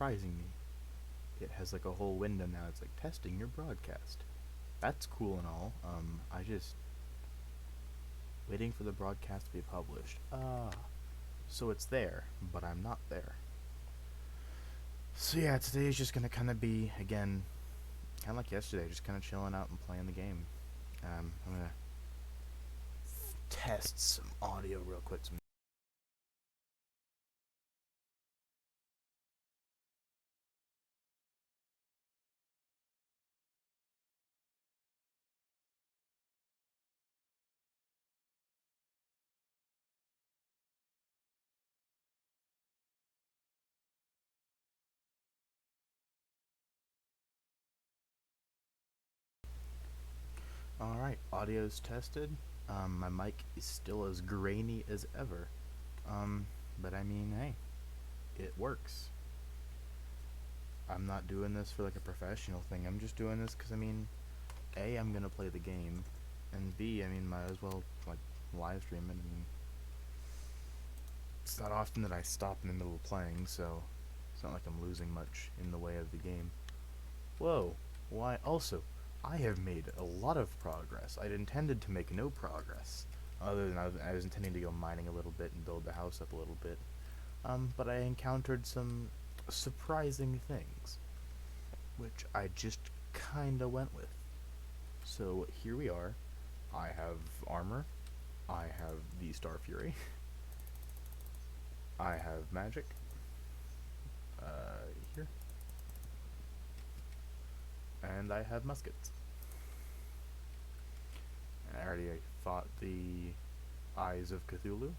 surprising me. It has like a whole window now. It's like testing your broadcast. That's cool and all. I just waiting for the broadcast to be published. So it's there, but I'm not there. So yeah, today is just gonna kind of be again, kind of like yesterday, just kind of chilling out and playing the game. I'm gonna test some audio real quick. All right, audio's tested. My mic is still as grainy as ever. Um, but I mean, hey, it works. I'm not doing this for like a professional thing. I'm just doing this because I mean, A, I'm gonna play the game, and B, I mean, might as well like live stream it. I mean, it's not often that I stop in the middle of playing, so it's not like I'm losing much in the way of the game. Whoa, why? Also, I have made a lot of progress. I'd intended to make no progress, other than I was intending to go mining a little bit and build the house up a little bit. But I encountered some surprising things, which I just kinda went with. So here we are. I have armor. I have the Star Fury. I have magic. Here. And I have muskets. And I already fought the Eyes of Cthulhu.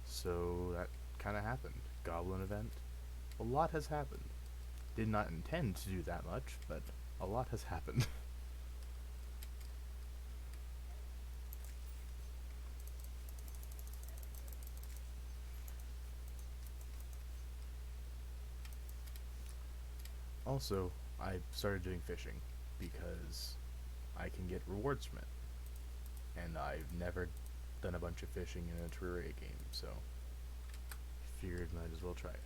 So that kind of happened. Goblin event. A lot has happened. Did not intend to do that much, but a lot has happened. Also, I started doing fishing because I can get rewards from it. And I've never done a bunch of fishing in a Terraria game, so figured might as well try it.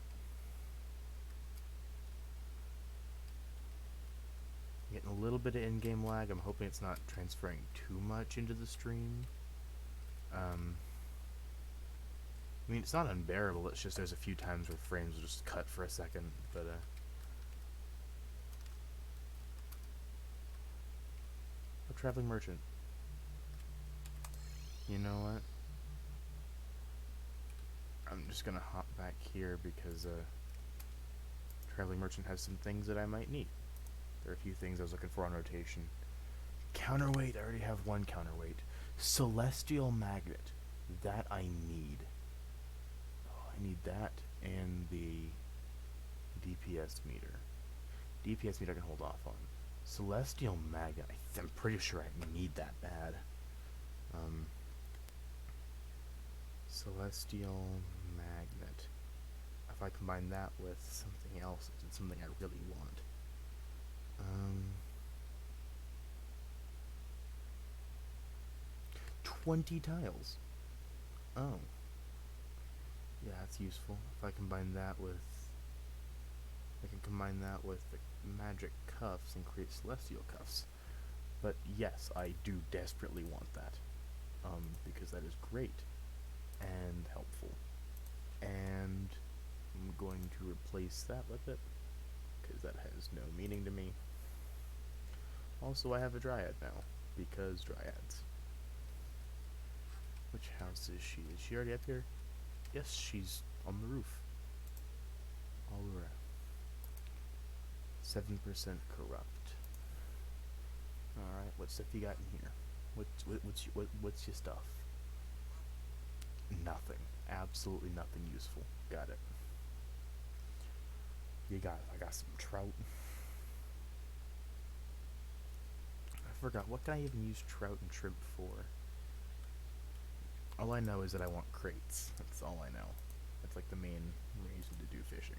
Getting a little bit of in-game lag. I'm hoping it's not transferring too much into the stream. I mean, it's not unbearable. It's just there's a few times where frames will just cut for a second. But a traveling merchant. You know what? I'm just gonna hop back here because traveling merchant has some things that I might need. There are a few things I was looking for on rotation. Counterweight. I already have one counterweight. Celestial magnet. That I need. Oh, I need that and the DPS meter. DPS meter I can hold off on. Celestial magnet. I'm pretty sure I need that bad. Celestial magnet. If I combine that with something else, it's something I really want. 20 tiles. Oh. Yeah, that's useful. If I combine that with... I can combine that with the magic cuffs and create celestial cuffs. But yes, I do desperately want that. Because that is great and helpful. And I'm going to replace that with it, because that has no meaning to me. Also, I have a dryad now, because dryads. Which house is she? Is she already up here? Yes, she's on the roof. All around. 7% corrupt. Alright, what stuff you got in here? What's your stuff? Nothing. Absolutely nothing useful. Got it. I got some trout. I forgot, what can I even use trout and shrimp for? All I know is that I want crates. That's all I know. That's like the main reason to do fishing.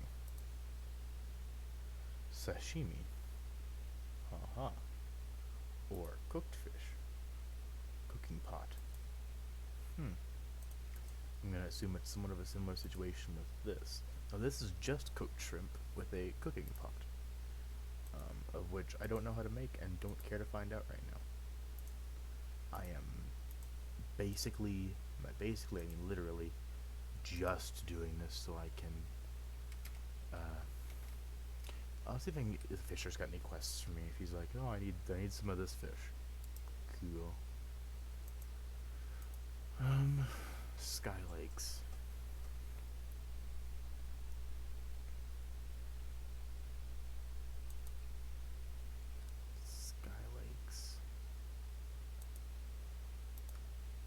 Sashimi. Haha. Or cooked fish. Cooking pot. I'm gonna assume it's somewhat of a similar situation with this. Now this is just cooked shrimp with a cooking pot, of which I don't know how to make and don't care to find out right now. I am basically, by basically I mean literally, just doing this so I can, I'll see if I can, if Fisher's got any quests for me. If he's like, oh, I need some of this fish. Cool. Sky Lakes. Sky Lakes.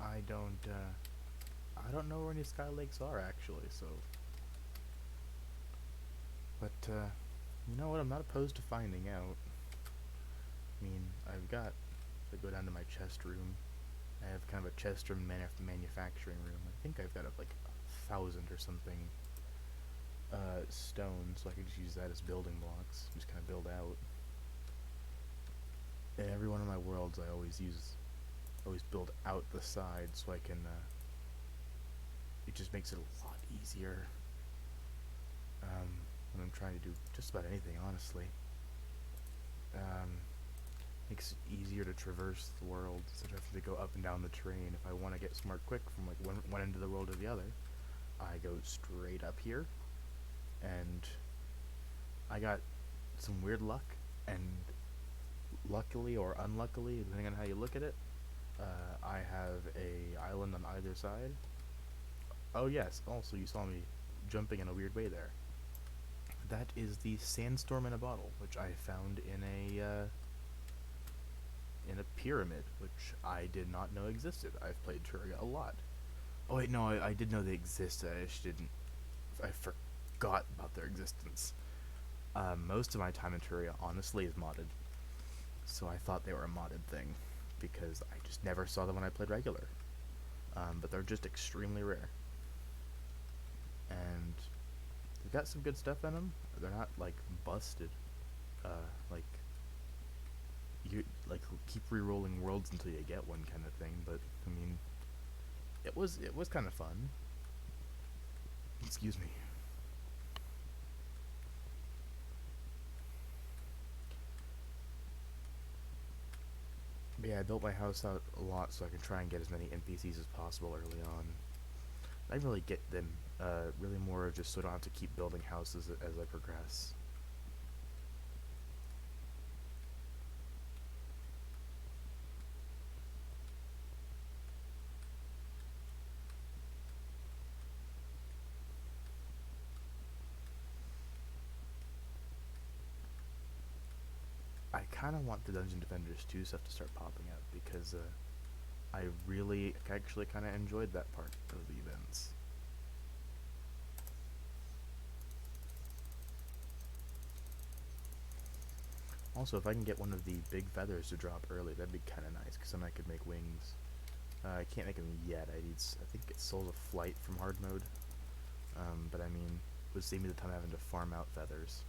I don't know where any Sky Lakes are actually, so. But, you know what, I'm not opposed to finding out. I mean, I've got, if I go down to my chest room, I have kind of a chest room manufacturing room. I think I've got like 1,000 or something stone, so I can just use that as building blocks. Just kind of build out. In every one of my worlds, I always build out the side so I can. It just makes it a lot easier when I'm trying to do just about anything, honestly. Makes it easier to traverse the world instead of having to go up and down the train. If I want to get smart quick from like one end of the world to the other, I go straight up here, and I got some weird luck, and luckily or unluckily, depending on how you look at it, I have a island on either side. Oh yes, also you saw me jumping in a weird way there. That is the sandstorm in a bottle, which I found in a pyramid, which I did not know existed. I've played Terraria a lot. Oh wait, no, I did know they existed. I just didn't. I forgot about their existence. Most of my time in Terraria, honestly, is modded. So I thought they were a modded thing, because I just never saw them when I played regular. But they're just extremely rare. And they've got some good stuff in them. They're not, like, busted. Like, you, like, keep re-rolling worlds until you get one kind of thing, but, I mean, it was kind of fun. Excuse me. But yeah, I built my house out a lot so I can try and get as many NPCs as possible early on. I really get them really more just so I don't have to keep building houses as I progress. I kind of want the Dungeon Defenders 2 stuff to start popping up because I really actually kind of enjoyed that part of the events. Also, if I can get one of the big feathers to drop early, that'd be kind of nice, because then I could make wings. I can't make them yet. I think it's Souls of Flight from hard mode. But I mean, it would save me the time having to farm out feathers.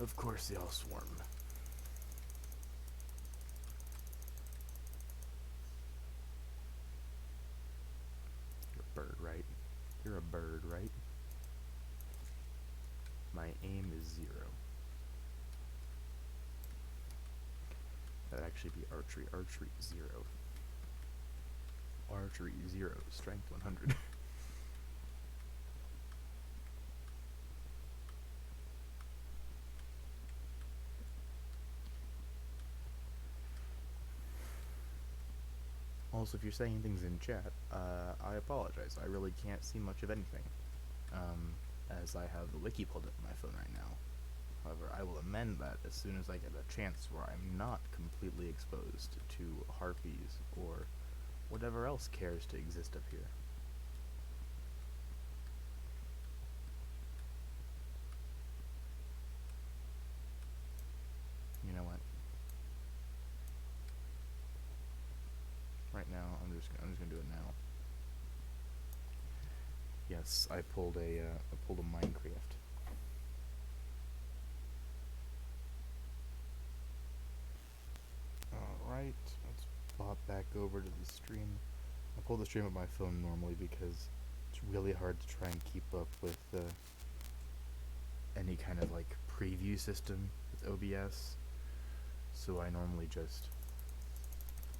Of course, they all swarm. You're a bird, right? You're a bird, right? My aim is 0. That'd actually be archery. Archery 0. Archery 0. Strength 100. Also, if you're saying things in chat, I apologize. I really can't see much of anything, as I have the wiki pulled up on my phone right now. However, I will amend that as soon as I get a chance where I'm not completely exposed to harpies or whatever else cares to exist up here. You know what? Right now, I'm just gonna do it now. Yes, I pulled a Minecraft. Alright. Alright, let's pop back over to the stream. I pull the stream up my phone normally because it's really hard to try and keep up with any kind of like preview system with OBS. So I normally just...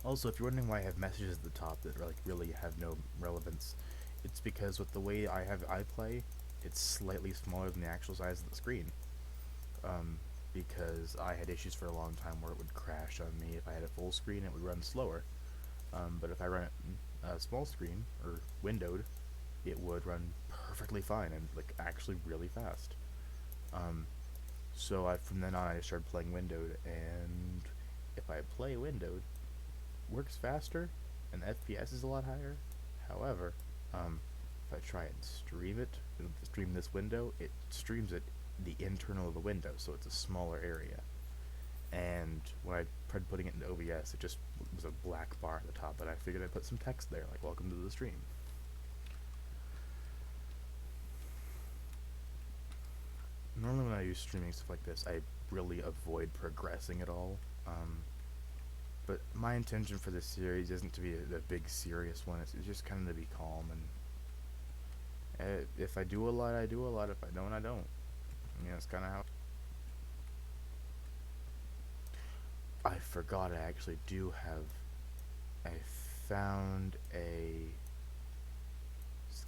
Also, if you're wondering why I have messages at the top that like really have no relevance, it's because with the way I play, it's slightly smaller than the actual size of the screen. Because I had issues for a long time where it would crash on me. If I had a full screen, it would run slower. But if I run it small screen or windowed, it would run perfectly fine and like actually really fast. So from then on I started playing windowed, and if I play windowed, it works faster and the FPS is a lot higher. However, if I try and stream this window, it streams it the internal of the window, so it's a smaller area. And when I tried putting it into OBS, it just was a black bar at the top, and I figured I'd put some text there, like "Welcome to the stream." Normally when I use streaming stuff like this, I really avoid progressing at all. But my intention for this series isn't to be a big serious one. It's just kind of to be calm, and if I do a lot, I do a lot. If I don't, I don't. Yeah, it's kind of how... I forgot I actually do have... I found a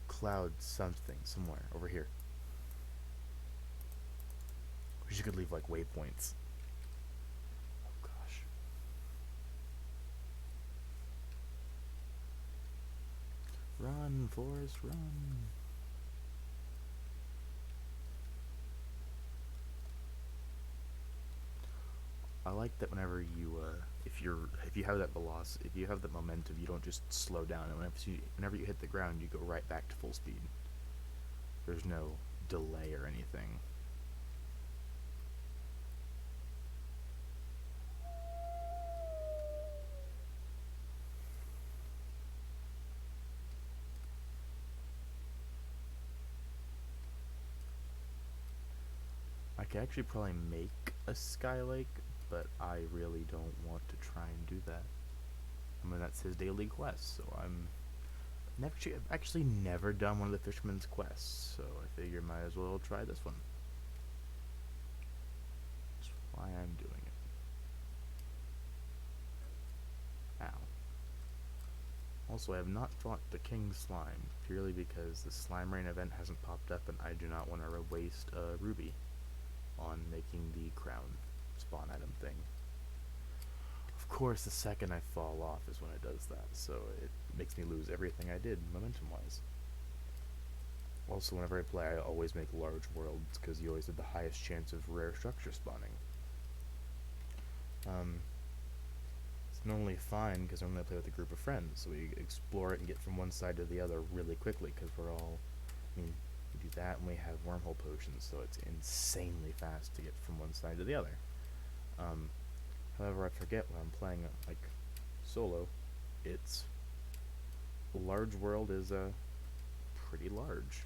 cloud something somewhere over here. Wish you could leave like waypoints. Oh gosh. Run, Forrest, run. I like that whenever you, if you have that velocity, if you have that momentum, you don't just slow down, and whenever you hit the ground, you go right back to full speed. There's no delay or anything. I could actually probably make a sky lake, but I really don't want to try and do that. I mean, that's his daily quest, so I've actually never done one of the fisherman's quests, so I figure might as well try this one. That's why I'm doing it. Ow. Also, I have not fought the King Slime, purely because the Slime Rain event hasn't popped up, and I do not want to waste a ruby on making the crown spawn item thing. Of course, the second I fall off is when it does that, so it makes me lose everything I did momentum-wise. Also, whenever I play, I always make large worlds, because you always have the highest chance of rare structure spawning. It's normally fine, because normally I play with a group of friends, so we explore it and get from one side to the other really quickly, because we're all... I mean, we do that, and we have wormhole potions, so it's insanely fast to get from one side to the other. However, I forget when I'm playing like solo, it's large world is pretty large.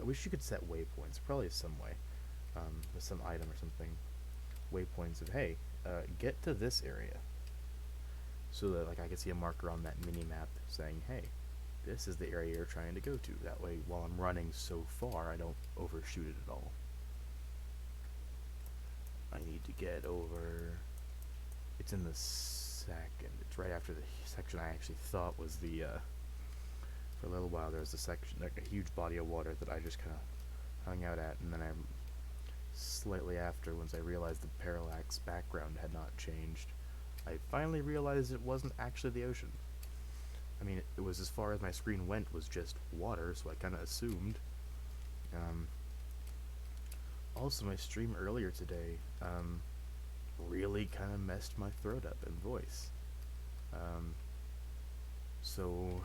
I wish you could set waypoints. Probably some way, with some item or something. Waypoints of hey, get to this area, so that like I can see a marker on that mini map saying hey, this is the area you're trying to go to. That way, while I'm running so far, I don't overshoot it at all. I need to get over... It's in the second. It's right after the section I actually thought was the... For a little while there was a section, like a huge body of water that I just kind of hung out at, and then I'm slightly after, once I realized the parallax background had not changed, I finally realized it wasn't actually the ocean. I mean, it was as far as my screen went was just water, so I kind of assumed. Also, my stream earlier today really kind of messed my throat up and voice. So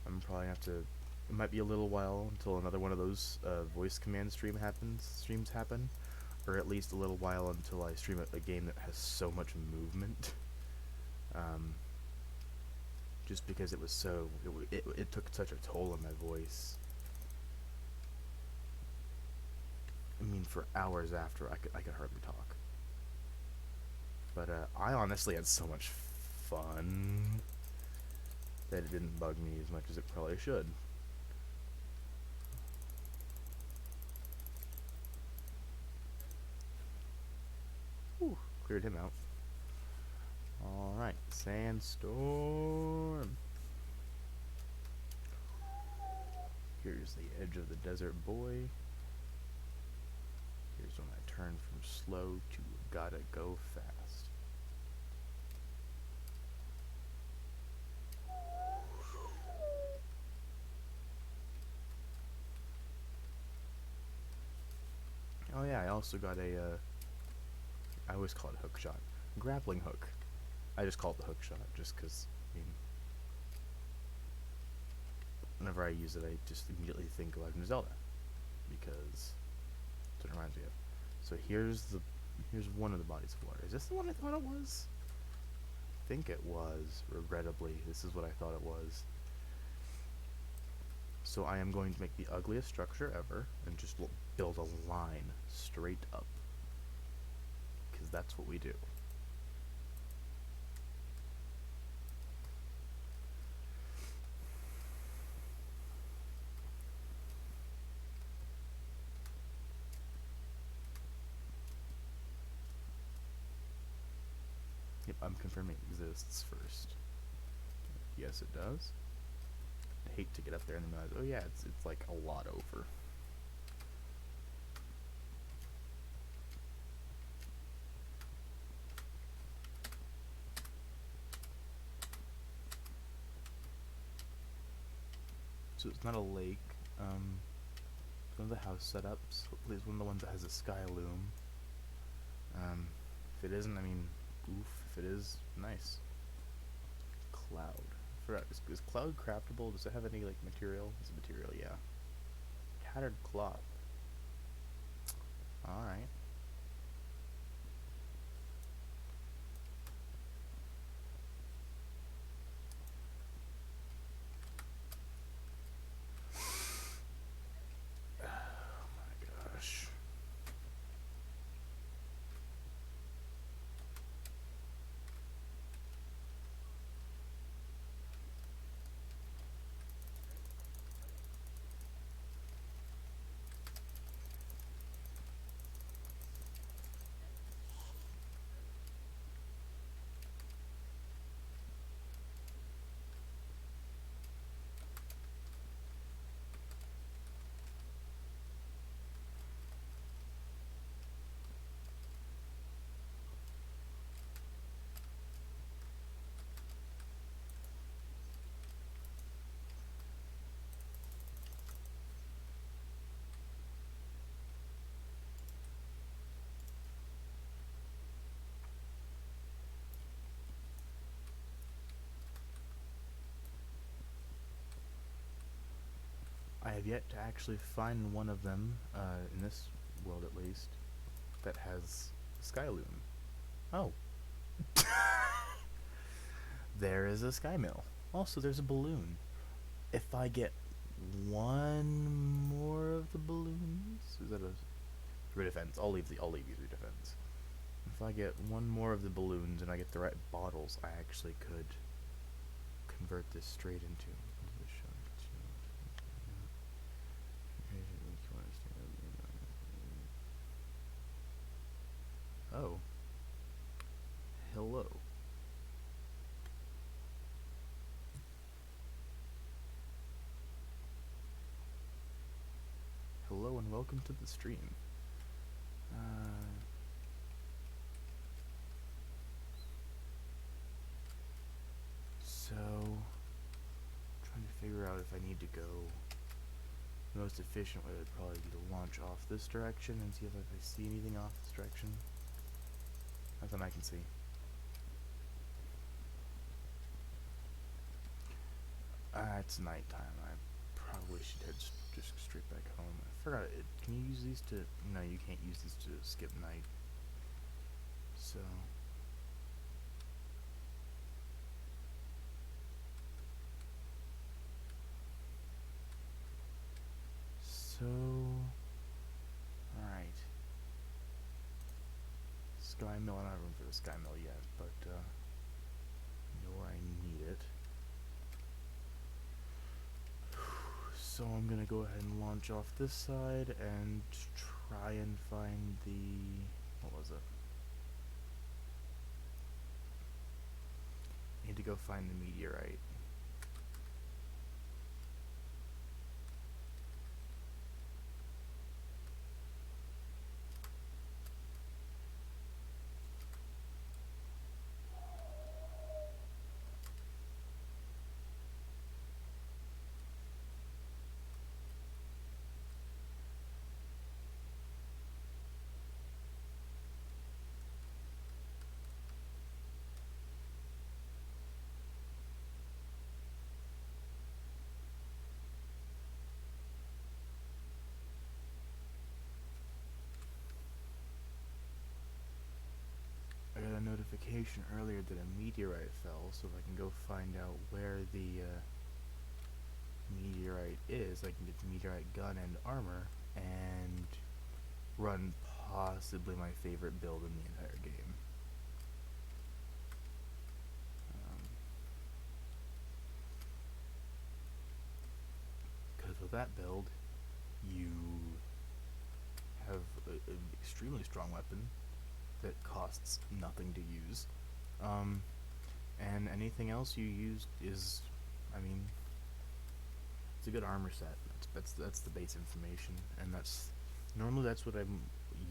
I'm probably gonna have to... It might be a little while until another one of those voice command streams happen, or at least a little while until I stream a game that has so much movement. Just because it was so... It took such a toll on my voice. I mean, for hours after, I could hardly talk. But I honestly had so much fun that it didn't bug me as much as it probably should. Whew, cleared him out. Alright, sandstorm. Here's the edge of the desert, boy. Here's when I turn from slow to gotta go fast. Oh yeah, I also got a, I always call it hook shot. Grappling hook. I just call it the hook shot, just because, I mean, whenever I use it, I just immediately think of Legend of Zelda, because that's what it reminds me of. So here's one of the bodies of water. Is this the one I thought it was? I think it was. Regrettably, this is what I thought it was. So I am going to make the ugliest structure ever and just build a line straight up, because that's what we do. Yep, I'm confirming it exists first. Yes, it does. I hate to get up there and then realize, oh yeah, it's like a lot over. So it's not a lake. It's one of the house setups. Hopefully it's one of the ones that has a sky loom. If it isn't, I mean, oof. If it is, nice. Cloud. Is cloud craftable? Does it have any like material? It's a material, yeah. Tattered cloth. Alright. Oh my gosh. I have yet to actually find one of them, in this world at least, that has Skyloom. Oh. There is a sky mill. Also, there's a balloon. If I get one more of the balloons, is that a redefense? I'll leave these redefense. If I get one more of the balloons and I get the right bottles, I actually could convert this straight into. Oh. Hello. Hello and welcome to the stream. So, trying to figure out if I need to go. The most efficient way would probably be to launch off this direction and see if I see anything off this direction. Nothing I can see. It's nighttime. I probably should head just straight back home. I forgot it. Can you use these to? No, you can't use these to skip night. So. Alright. sky mill. I don't have room for the sky mill yet, but I know where I need it. So I'm gonna go ahead and launch off this side and try and find the... what was it? I need to go find the meteorite. I got a notification earlier that a meteorite fell, so if I can go find out where the meteorite is, I can get the meteorite gun and armor and run possibly my favorite build in the entire game. Because with that build, you have an extremely strong weapon that costs nothing to use, and anything else you use is, I mean, it's a good armor set. That's the base information, and normally that's what I'm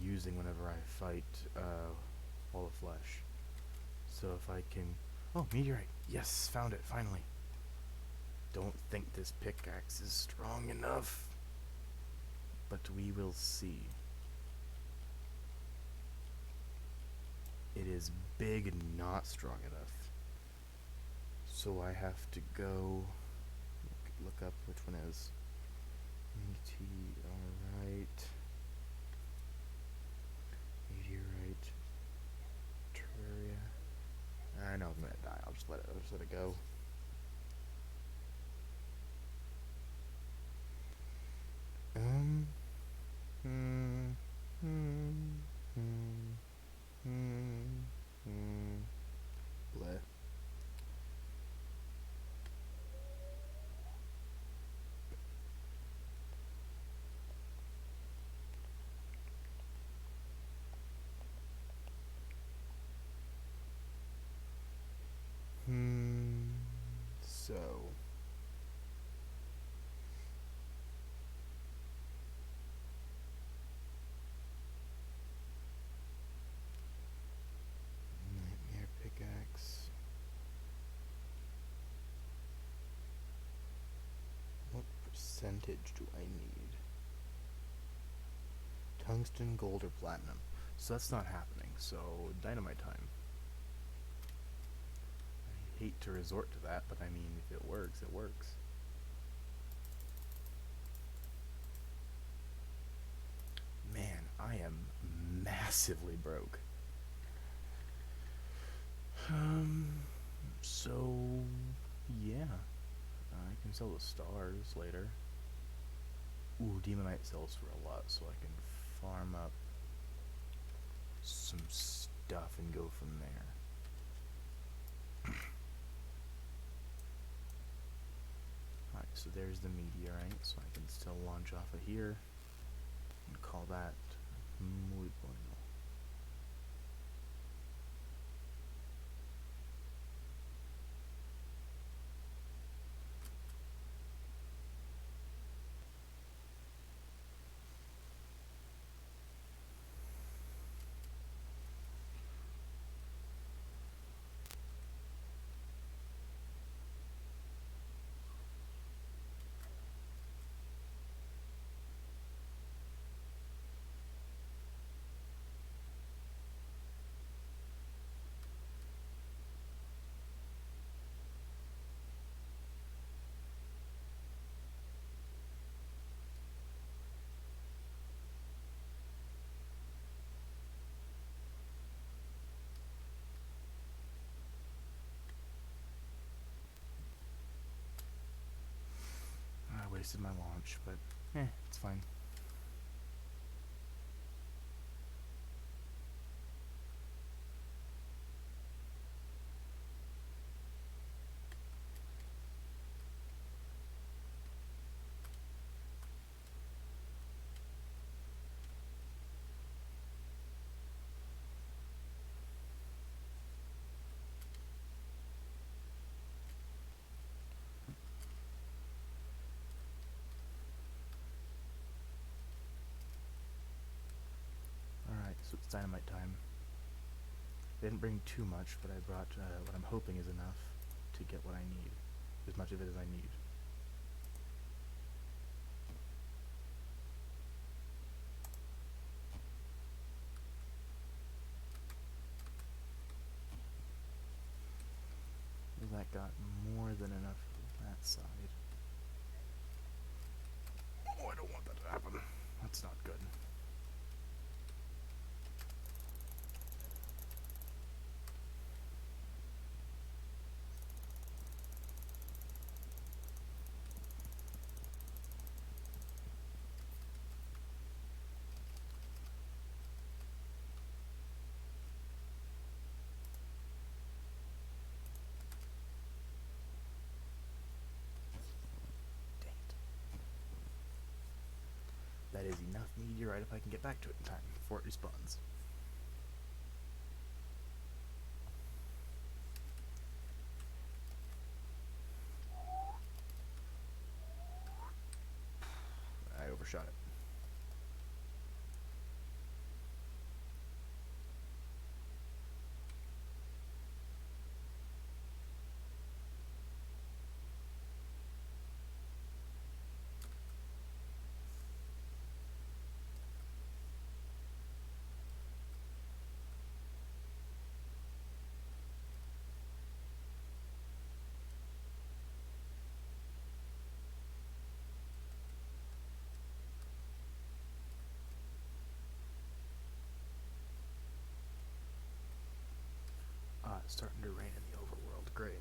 using whenever I fight Wall of Flesh. So if I can... oh, meteorite! Yes, found it, finally! Don't think this pickaxe is strong enough, but we will see. It is big and not strong enough. So I have to go look up which one is meteorite. Meteorite. Terraria. I know I'm gonna die. I'll just let it go. Bleh. So nightmare pickaxe. What percentage do I need? Tungsten, gold, or platinum. So that's not happening. So dynamite time. I hate to resort to that, but I mean, if it works, it works. Man, I am massively broke. So yeah, I can sell the stars later. Ooh, demonite sells for a lot, so I can farm up some stuff and go from there. Alright, so there's the meteorite, so I can still launch off of here and call that muy bueno. I wasted my launch, but it's fine. dynamite time. They didn't bring too much, but I brought what I'm hoping is enough to get what I need. As much of it as I need. That got more than enough for that side. Oh, I don't want that to happen. That's not good. That is enough meteorite if I can get back to it in time before it respawns. I overshot it. It's starting to rain in the overworld. Great.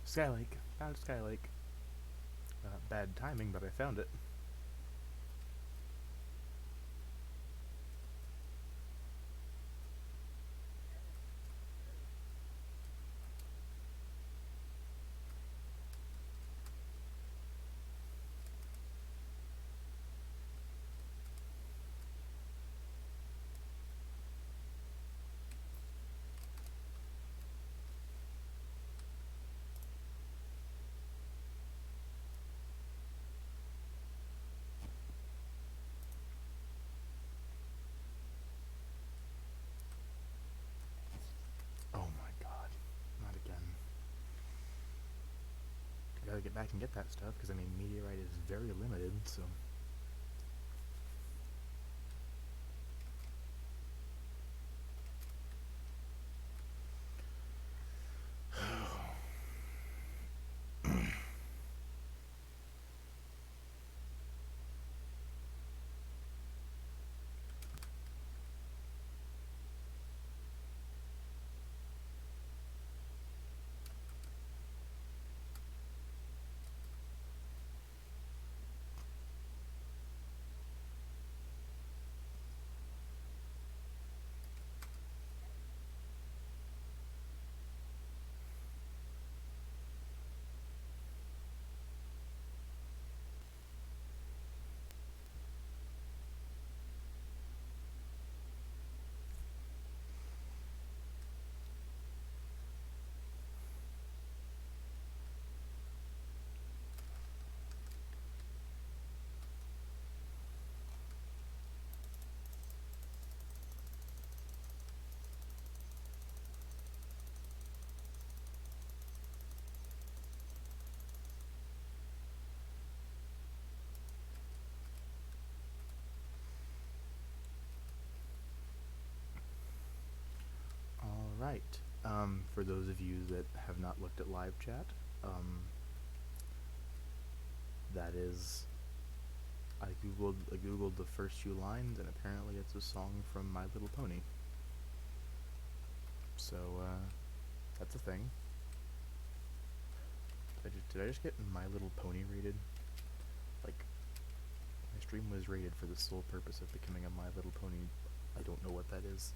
Skylake. Found Skylake. Bad timing, but I found it. Oh my god. Not again. I gotta get back and get that stuff, because I mean, meteorite is very limited, so... Alright. For those of you that have not looked at live chat, that is... I googled the first few lines, and apparently it's a song from My Little Pony. So, that's a thing. Did I just get My Little Pony rated? Like, my stream was rated for the sole purpose of becoming a My Little Pony. I don't know what that is.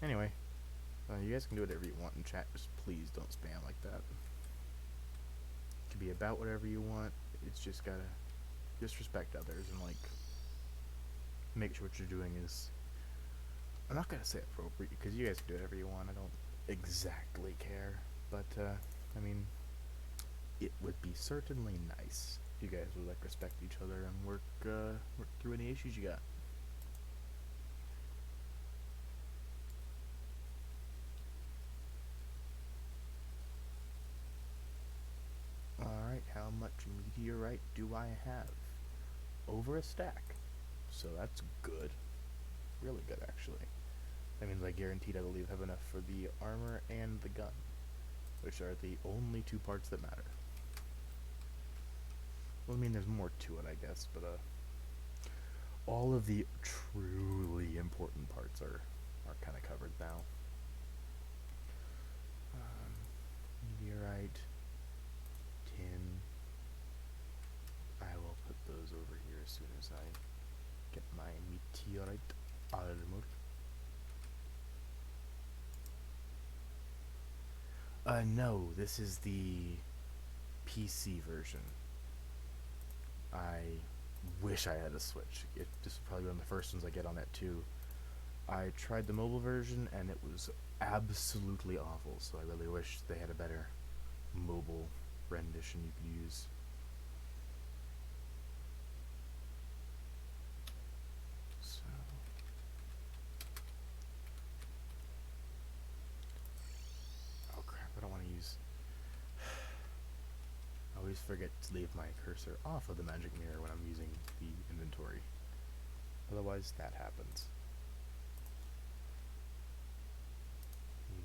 Anyway, You guys can do whatever you want in chat, just please don't spam like that. It can be about whatever you want. It's just gotta just respect others and like make sure what you're doing is. I'm not gonna say appropriate because you guys can do whatever you want. I don't exactly care, but I mean, it would be certainly nice if you guys would like respect each other and work through any issues you got. Alright, how much meteorite do I have? Over a stack. So that's good. Really good, actually. That means I guaranteed, I believe, have enough for the armor and the gun, which are the only two parts that matter. Well, I mean, there's more to it, I guess, but all of the truly important parts are kind of covered now. Meteorite, tin. I will put those over here as soon as I get my meteorite armor. No, this is the PC version. I wish I had a Switch. This is probably one of the first ones I get on it too. I tried the mobile version and it was absolutely awful, so I really wish they had a better mobile rendition you could use. So oh crap, I don't want to use I always forget to leave my cursor off of the magic mirror when I'm using the inventory. Otherwise that happens.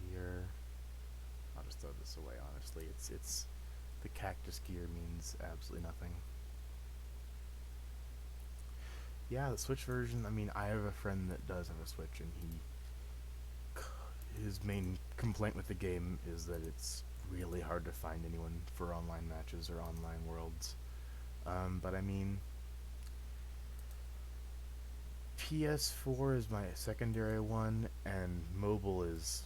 Meteor. I'll just throw this away, honestly. It's the cactus gear means absolutely nothing. Yeah, the Switch version, I mean, I have a friend that does have a Switch, and his main complaint with the game is that it's really hard to find anyone for online matches or online worlds. But I mean, PS4 is my secondary one, and mobile is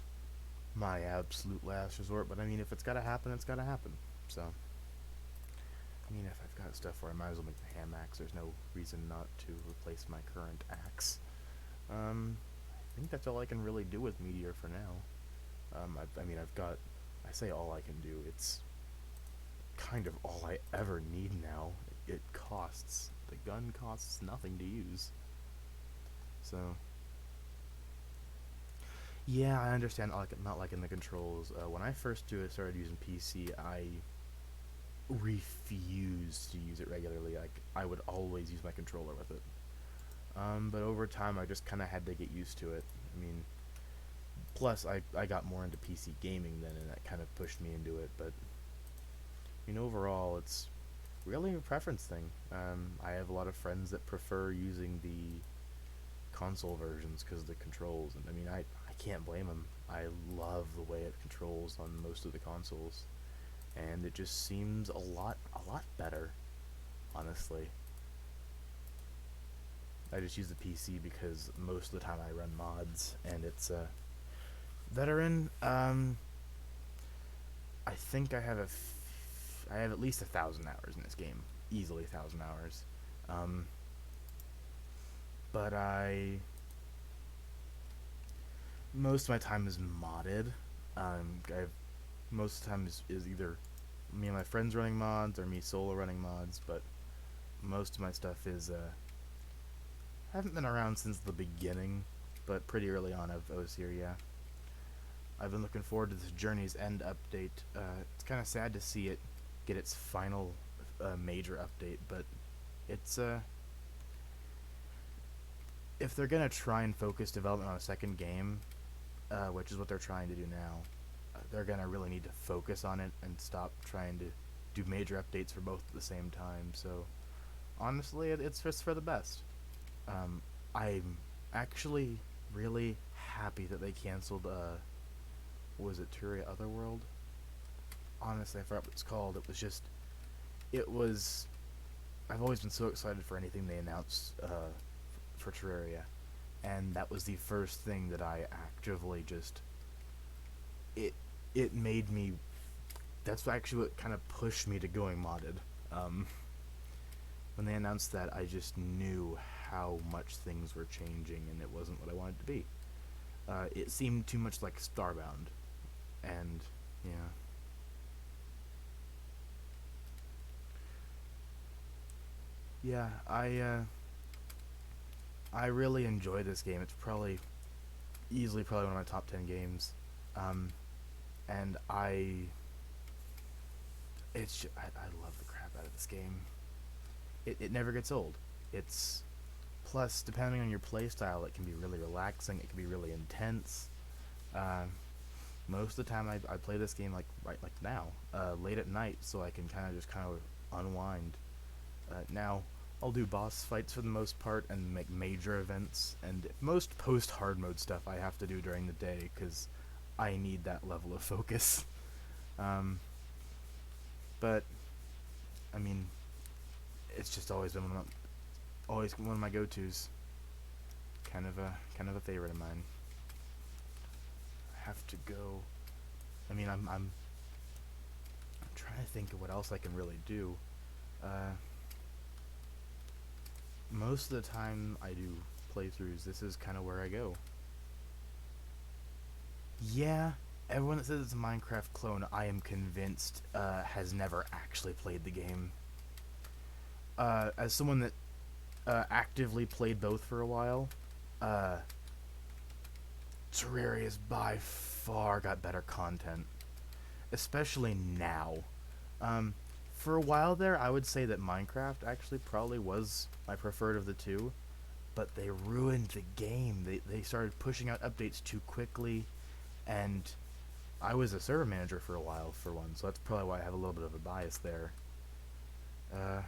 my absolute last resort. But I mean, if it's gotta happen, it's gotta happen. So, I mean, if I've got stuff where I might as well make the ham axe, there's no reason not to replace my current axe. I think that's all I can really do with Meteor for now. I mean, I've got, I say all I can do, it's kind of all I ever need now. It costs, the gun costs nothing to use. So, yeah, I understand not liking the controls. When I first started using PC, I refused to use it regularly. Like, I would always use my controller with it. But over time, I just kind of had to get used to it. I mean, plus, I got more into PC gaming then, and that kind of pushed me into it. But, I mean, overall, it's really a preference thing. I have a lot of friends that prefer using the console versions because of the controls. And, I mean, I can't blame them. I love the way it controls on most of the consoles. And it just seems a lot better, honestly. I just use the PC because most of the time I run mods, and it's veteran. I think I have I have at least 1,000 hours in this game, easily 1,000 hours. But most of my time is modded. Most of the time is either me and my friends running mods or me solo running mods, but most of my stuff is I haven't been around since the beginning, but pretty early on of OSIR, yeah. I've been looking forward to this Journey's End update. It's kind of sad to see it get its final major update, but it's if they're gonna try and focus development on a second game, which is what they're trying to do now, they're gonna really need to focus on it and stop trying to do major updates for both at the same time. So honestly, it's just for the best. I'm actually really happy that they canceled, was it Terraria Otherworld? Honestly, I forgot what it's called. I've always been so excited for anything they announced, for Terraria, and that was the first thing that I actively just it it made me. That's actually what kind of pushed me to going modded. Um, when they announced that, I just knew how much things were changing, and it wasn't what I wanted to be. It seemed too much like Starbound, and yeah, yeah. I really enjoy this game. It's probably easily probably one of my top 10 games. Um, and I love the crap out of this game. It never gets old. It's plus depending on your playstyle, it can be really relaxing. It can be really intense. Uh, Most of the time, I play this game like now, late at night, so I can kind of unwind. Now I'll do boss fights for the most part and make major events, and most post hard mode stuff I have to do during the day because I need that level of focus. Um, but I mean, it's just always one of my go-tos. Kind of a favorite of mine. I have to go. I mean, I'm trying to think of what else I can really do. Uh, Most of the time I do playthroughs, this is kind of where I go. Yeah, everyone that says it's a Minecraft clone, I am convinced, has never actually played the game. As someone that actively played both for a while, uh, Terraria's by far got better content, especially now. Um, for a while there, I would say that Minecraft actually probably was my preferred of the two, but they ruined the game. They started pushing out updates too quickly, and I was a server manager for a while, for one, so that's probably why I have a little bit of a bias there. Uh,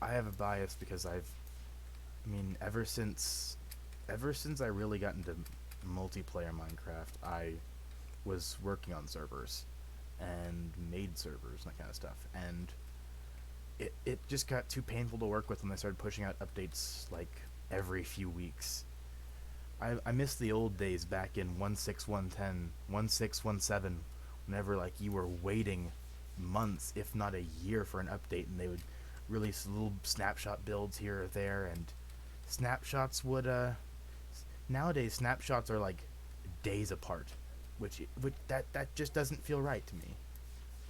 I have a bias because I mean, ever since I really got into multiplayer Minecraft, I was working on servers and made servers and that kind of stuff, and it just got too painful to work with when they started pushing out updates like every few weeks. I miss the old days back in 1.6.1.10, 1.6.1.7, whenever like you were waiting months, if not a year, for an update, and they would release little snapshot builds here or there, and snapshots would nowadays snapshots are like days apart, which that just doesn't feel right to me.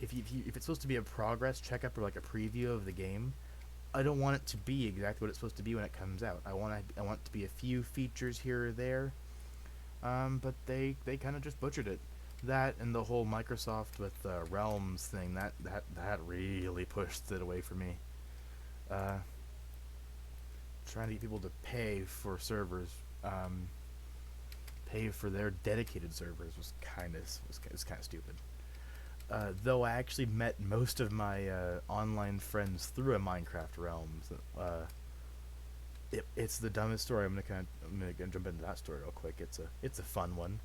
If it's supposed to be a progress checkup or like a preview of the game, I don't want it to be exactly what it's supposed to be when it comes out. I want it to be a few features here or there. But they kind of just butchered it. That and the whole Microsoft with the Realms thing that really pushed it away from me. Uh, Trying to get people to pay for servers, pay for their dedicated servers was kind of stupid. Though I actually met most of my online friends through a Minecraft Realms. It's the dumbest story. I'm gonna jump into that story real quick. It's a fun one.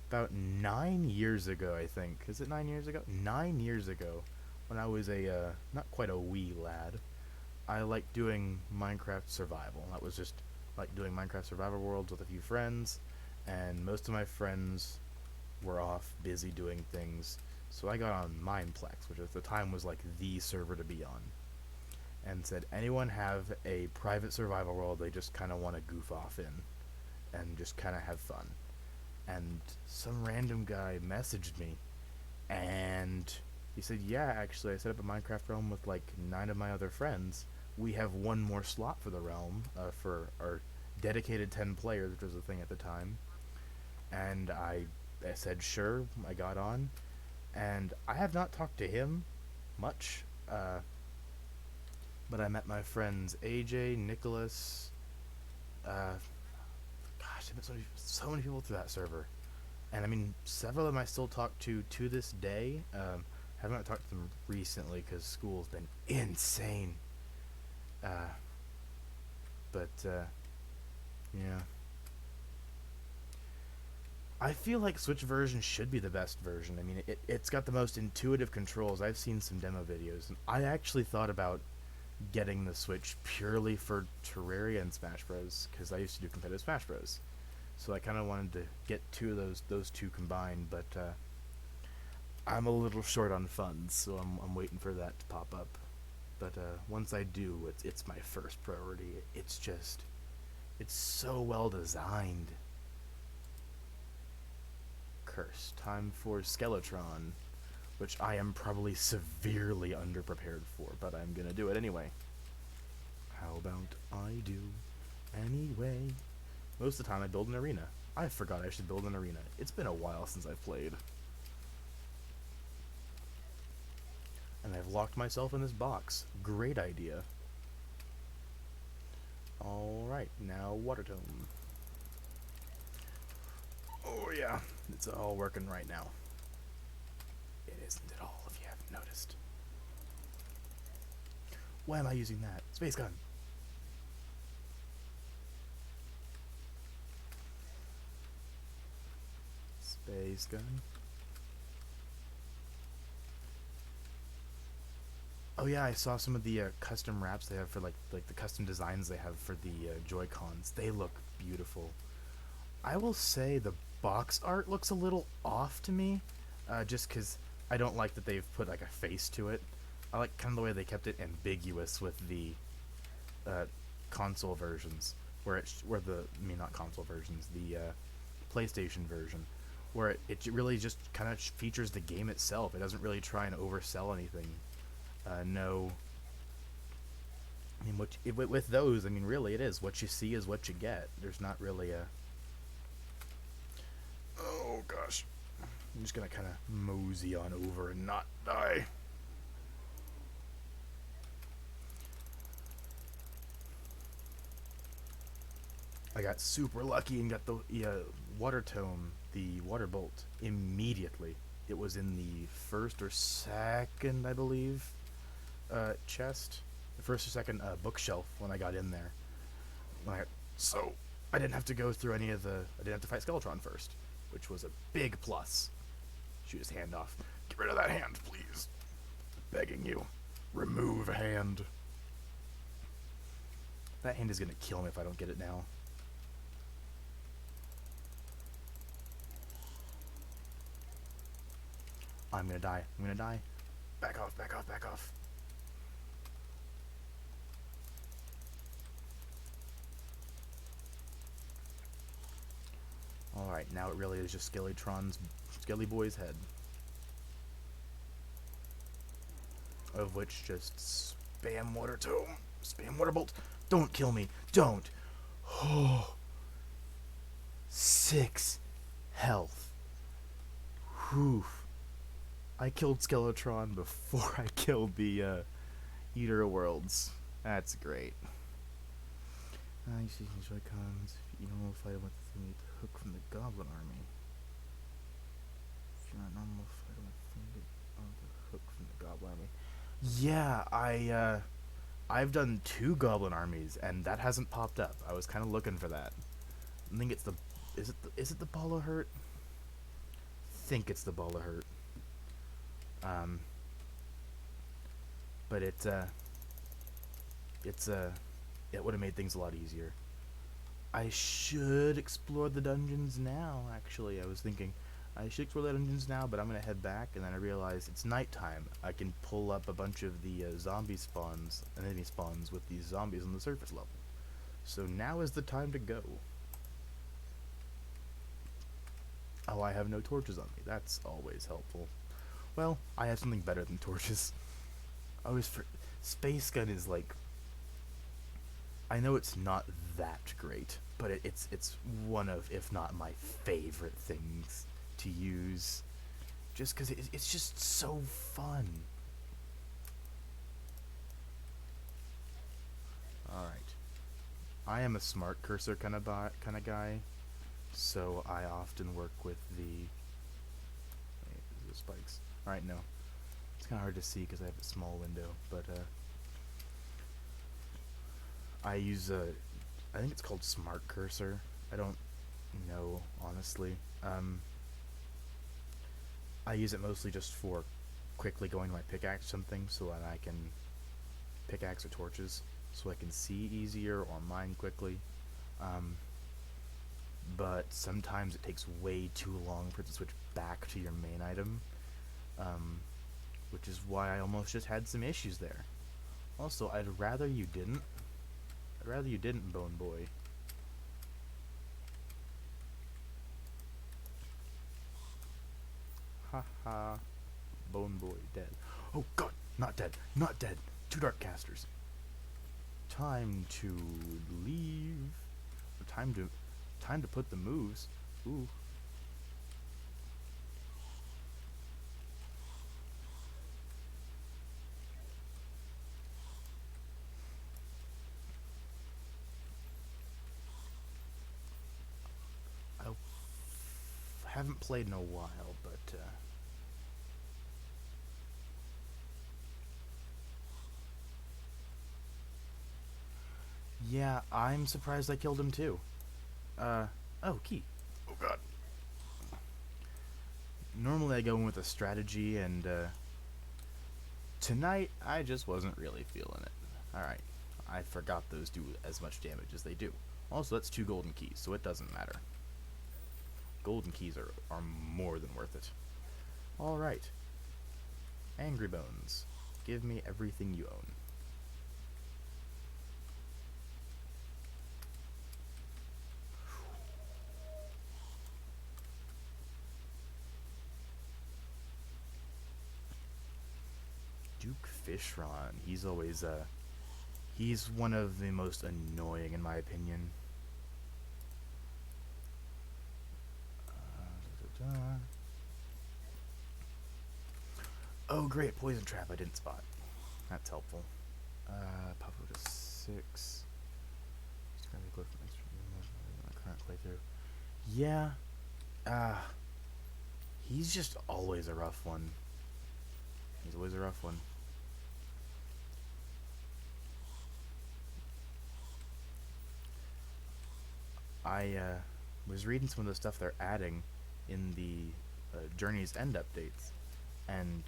About 9 years ago, I think. Is it 9 years ago? 9 years ago, when I was a not quite a wee lad, I liked doing Minecraft Survival. That was just like doing Minecraft Survival Worlds with a few friends, and most of my friends were off busy doing things. So I got on Mineplex, which at the time was like the server to be on, and said, anyone have a private survival world they just kind of want to goof off in and just kind of have fun? And some random guy messaged me, and he said, yeah, actually, I set up a Minecraft realm with like 9 of my other friends. We have one more slot for the realm, for our dedicated 10 players, which was the thing at the time. And I said, sure, I got on. And I have not talked to him much, but I met my friends AJ, Nicholas, gosh, I met so many people through that server. And I mean, several of them I still talk to this day. Haven't talked to them recently because school's been insane. Uh, but yeah, I feel like Switch version should be the best version. I mean, it's got the most intuitive controls. I've seen some demo videos, and I actually thought about getting the Switch purely for Terraria and Smash Bros. Because I used to do competitive Smash Bros. So I kind of wanted to get two of those two combined, but I'm a little short on funds, so I'm waiting for that to pop up. But once I do, it's my first priority. It's so well designed. Curse. Time for Skeletron, which I am probably severely underprepared for, but I'm gonna do it anyway. How about I do anyway? Most of the time I build an arena. I forgot I should build an arena. It's been a while since I've played. And I've locked myself in this box. Great idea. Alright, now Water Tome. Oh yeah, it's all working right now. It isn't at all, if you haven't noticed. Why am I using that? Space gun! Space gun. Oh yeah, I saw some of the custom wraps they have for like the custom designs they have for the Joy-Cons. They look beautiful. I will say the box art looks a little off to me, just because I don't like that they've put like a face to it. I like kind of the way they kept it ambiguous with the console versions, where the I mean not console versions, the PlayStation version, where it really just kind of features the game itself. It doesn't really try and oversell anything. No. I mean, with those, I mean, really, it is what you see is what you get. There's not really a. Oh gosh, I'm just gonna kind of mosey on over and not die. I got super lucky and got the water tome, the water bolt, immediately. It was in the first or second, I believe, chest, the first or second bookshelf when I got in there. So I didn't have to go through any of the. I didn't have to fight Skeletron first, which was a big plus. Shoot his hand off. Get rid of that hand, please. Begging you. Remove hand. That hand is gonna kill me if I don't get it now. I'm gonna die. I'm gonna die. Back off, back off, back off. Alright, now it really is just Skelly Boy's head. Of which just spam water tome. Spam water bolt. Don't kill me. Don't. Oh. 6 health. Whew. I killed Skeletron before I killed the Eater of Worlds. That's great. You see these Joy-Cons. If you normal fight with the hook from the Goblin Army. If you're not normal fight with the hook from the Goblin Army. Yeah, I've done 2 Goblin Armies and that hasn't popped up. I was kind of looking for that. I think it's the is it the Ball of Hurt? I think it's the Ball of Hurt. But it would have made things a lot easier. I should explore the dungeons now, actually. I was thinking I should explore the dungeons now, but I'm gonna head back, and then I realized it's nighttime. I can pull up a bunch of the zombie spawns, enemy spawns with these zombies on the surface level. So now is the time to go. Oh, I have no torches on me. That's always helpful. Well, I have something better than torches. Space gun is like, I know it's not that great, but it's one of, if not my favorite things to use, just because it's just so fun. All right, I am a smart cursor kind of guy, so I often work with the spikes. All right, no. It's kind of hard to see because I have a small window, but I use I think it's called Smart Cursor. I don't know, honestly. I use it mostly just for quickly going to my pickaxe something so that I can pickaxe or torches so I can see easier or mine quickly. but sometimes it takes way too long for it to switch back to your main item, um, which is why I almost just had some issues there. Also, I'd rather you didn't. I'd rather you didn't, Bone Boy. Haha. Bone Boy dead. Oh god, not dead, not dead. Two dark casters. Time to leave. Time to put the moves. Ooh. I haven't played in a while, but yeah, I'm surprised I killed him too. Oh, key. Oh god. Normally I go in with a strategy, and tonight I just wasn't really feeling it. Alright, I forgot those do as much damage as they do. Also, that's 2 golden keys, so it doesn't matter. Golden keys are more than worth it. Alright. Angry Bones. Give me everything you own. Duke Fishron. He's one of the most annoying in my opinion. Oh great, poison trap I didn't spot. That's helpful. Pop over to 6. Current playthrough. Yeah. He's just always a rough one. He's always a rough one. I was reading some of the stuff they're adding in the Journey's End updates, and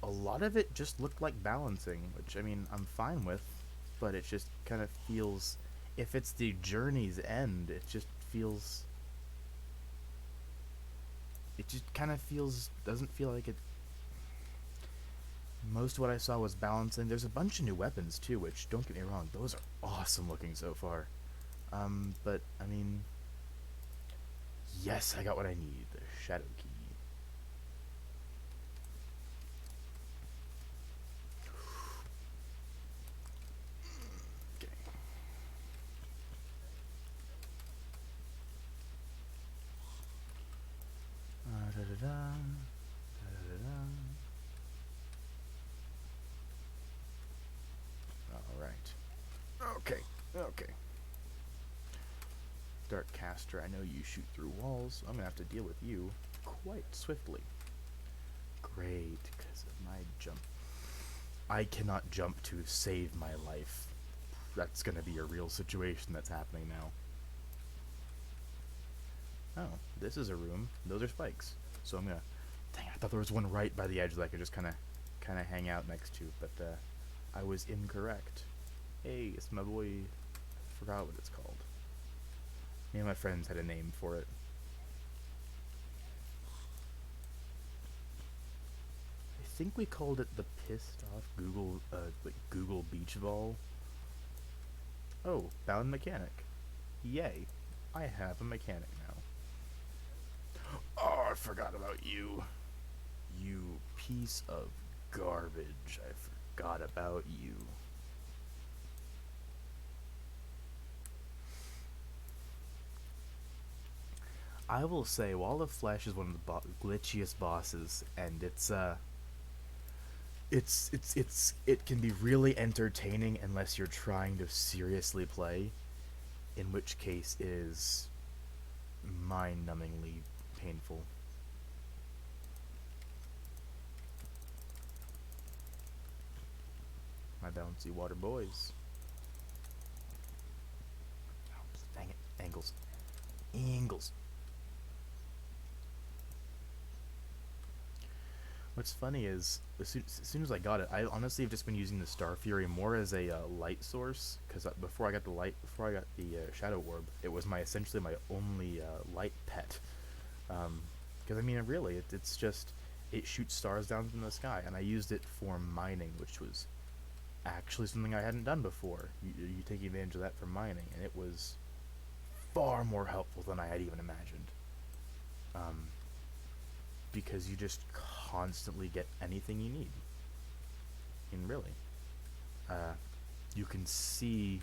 a lot of it just looked like balancing, which I mean I'm fine with, but it just kind of feels, if it's the Journey's End, it just kind of feels, doesn't feel like it. Most of what I saw was balancing. There's a bunch of new weapons too, which, don't get me wrong, those are awesome looking so far. But I mean, yes, I got what I need, the Shadow Key. Okay. Da-da-da. Da-da-da. Alright. Okay, okay. Dark Caster, I know you shoot through walls, so I'm gonna have to deal with you quite swiftly. Great, because of my jump. I cannot jump to save my life. That's gonna be a real situation that's happening now. Oh, this is a room. Those are spikes. So I'm gonna... Dang, I thought there was one right by the edge that I could just kinda hang out next to, but I was incorrect. Hey, it's my boy... I forgot what it's called. Me and my friends had a name for it. I think we called it the pissed off Google Beach Ball. Oh, bound mechanic. Yay, I have a mechanic now. Oh, I forgot about you. You piece of garbage. I forgot about you. I will say, Wall of Flesh is one of the glitchiest bosses, and it can be really entertaining unless you're trying to seriously play, in which case it is mind-numbingly painful. My bouncy water boys. Oh, dang it, angles. Angles. What's funny is as soon as I got it, I honestly have just been using the Star Fury more as a light source because before I got the Shadow Orb, it was my essentially my only light pet. Because I mean, really, it's just it shoots stars down from the sky, and I used it for mining, which was actually something I hadn't done before. You take advantage of that for mining, and it was far more helpful than I had even imagined. Um, because you just constantly get anything you need. And really, uh, you can see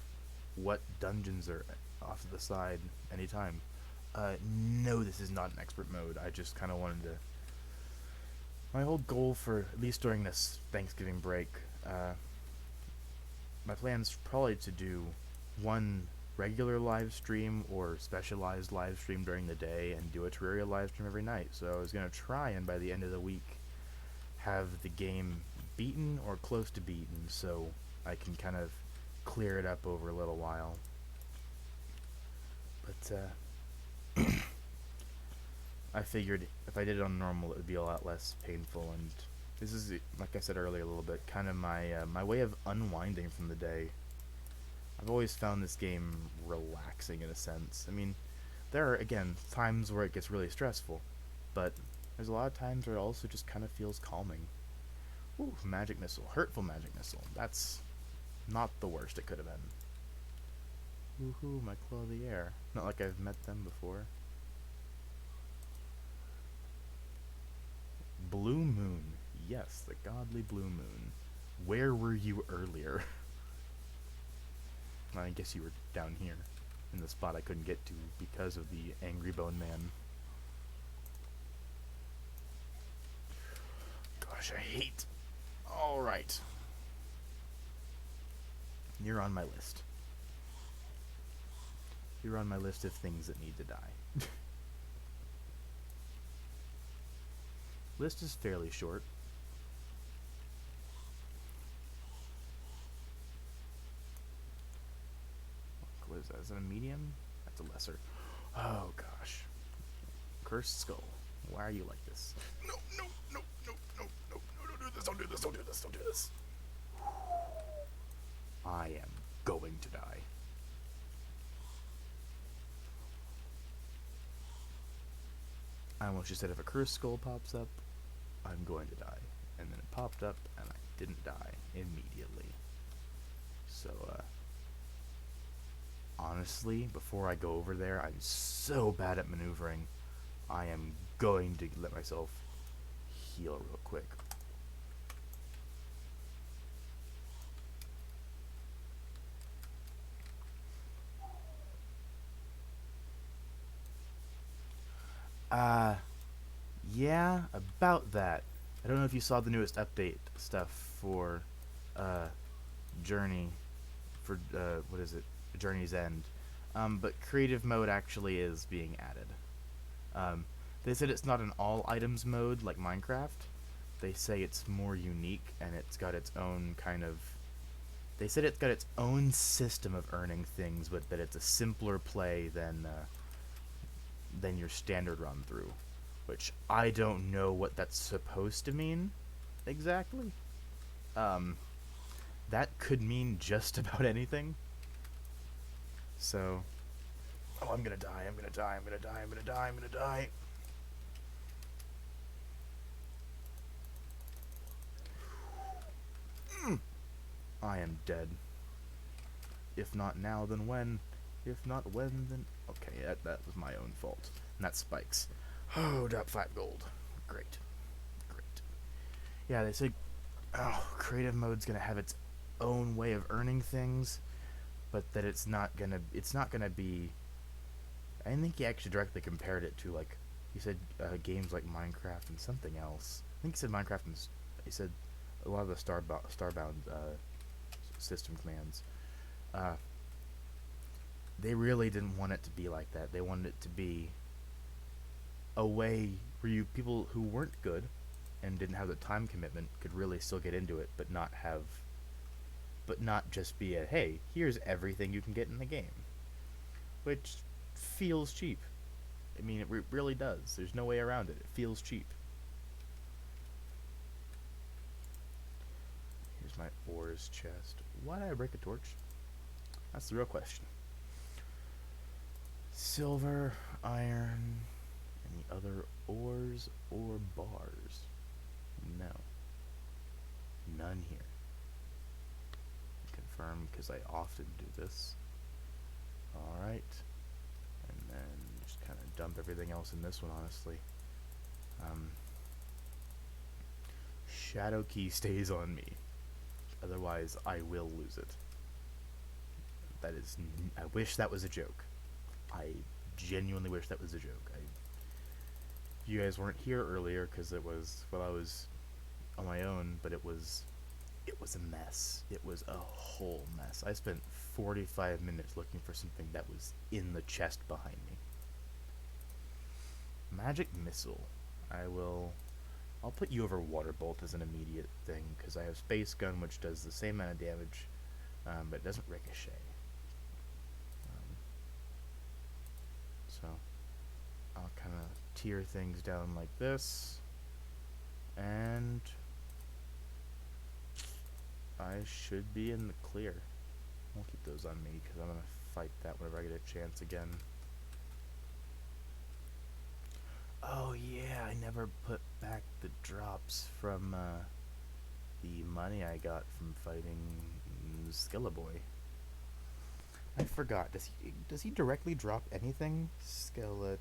what dungeons are off to the side anytime. No, this is not an expert mode. I just kind of wanted to. My whole goal for at least during this Thanksgiving break, my plan's probably to do one regular live stream or specialized live stream during the day and do a Terraria live stream every night. So I was going to try and by the end of the week have the game beaten or close to beaten so I can kind of clear it up over a little while. But I figured if I did it on normal it would be a lot less painful, and this is, like I said earlier a little bit, kind of my way of unwinding from the day. I've always found this game relaxing in a sense. I mean, there are, again, times where it gets really stressful, but there's a lot of times where it also just kind of feels calming. Ooh, magic missile. Hurtful magic missile. That's not the worst it could have been. Woohoo, my claw of the air. Not like I've met them before. Blue moon. Yes, the godly blue moon. Where were you earlier? I guess you were down here, in the spot I couldn't get to because of the angry bone man. Gosh, I hate. Alright. You're on my list. You're on my list of things that need to die. List is fairly short. What is that? Is that a medium? That's a lesser. Oh gosh. Cursed skull. Why are you like this? No, no, no, no, no, no, no, don't do this, don't do this, don't do this, don't do this. I am going to die. I almost just said if a cursed skull pops up, I'm going to die. And then it popped up, and I didn't die immediately. So, honestly, before I go over there, I'm so bad at maneuvering. I am going to let myself heal real quick. Yeah, about that. I don't know if you saw the newest update stuff for, Journey, for, what is it? Journey's End. But creative mode actually is being added. They said it's not an all items mode like Minecraft. They say it's more unique and it's got its own kind of. They said it's got its own system of earning things, but that it's a simpler play than your standard run through. Which I don't know what that's supposed to mean exactly. That could mean just about anything. So, oh, I'm gonna die, I'm gonna die, I'm gonna die, I'm gonna die, I'm gonna die. I am dead. If not now, then when? If not when, then... Okay, that was my own fault. And that spikes. Oh, drop 5 gold. Great. Great. Yeah, they say... Oh, creative mode's gonna have its own way of earning things, but that it's not gonna be... I think he actually directly compared it to, like... He said games like Minecraft and something else. I think he said Minecraft and... He said a lot of the Starbound system commands. They really didn't want it to be like that. They wanted it to be a way where people who weren't good and didn't have the time commitment could really still get into it, but not just be a, hey, here's everything you can get in the game, which feels cheap. I mean, it really does. There's no way around it. It feels cheap. There's my ores chest. Why did I break a torch? That's the real question. Silver, iron, any other ores or bars? No. None here. Confirm, because I often do this. Alright. And then just kind of dump everything else in this one, honestly. Shadow key stays on me. Otherwise, I will lose it. That is... I wish that was a joke. I genuinely wish that was a joke. You guys weren't here earlier because it was... Well, I was on my own, but it was a mess. It was a whole mess. I spent 45 minutes looking for something that was in the chest behind me. Magic missile. I'll put you over water bolt as an immediate thing because I have space gun, which does the same amount of damage, but it doesn't ricochet. So I'll kind of tier things down like this, and I should be in the clear. I'll keep those on me because I'm going to fight that whenever I get a chance again. Oh yeah, I never put back the drops from the money I got from fighting Skeleboy. I forgot. Does he directly drop anything? Skeletron.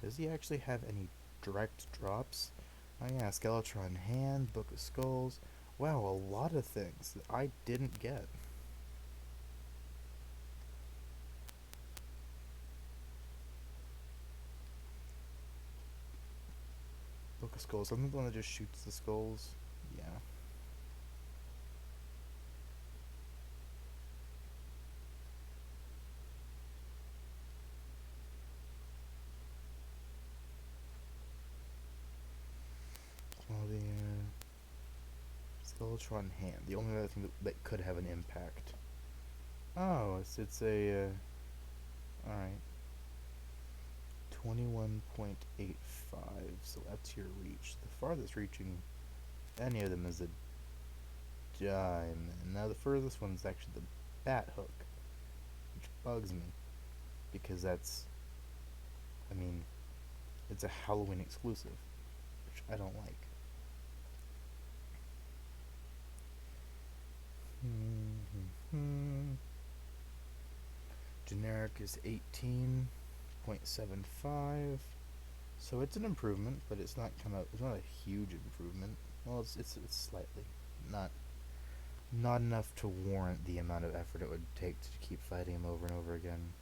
Does he actually have any direct drops? Oh yeah, Skeletron hand, Book of Skulls. Wow, a lot of things that I didn't get. Book of Skulls. I'm the one that just shoots the skulls. Yeah. Well, the Skeletron hand. The only other thing that could have an impact. Oh, it's a. Alright. 21.85, so that's your reach. The farthest reaching any of them is a diamond. Now the furthest one is actually the bat hook, which bugs me because that's, I mean, it's a Halloween exclusive, which I don't like. Generic is 18.75, so it's an improvement, but it's not it's not a huge improvement. Well, it's slightly, not enough to warrant the amount of effort it would take to keep fighting him over and over again.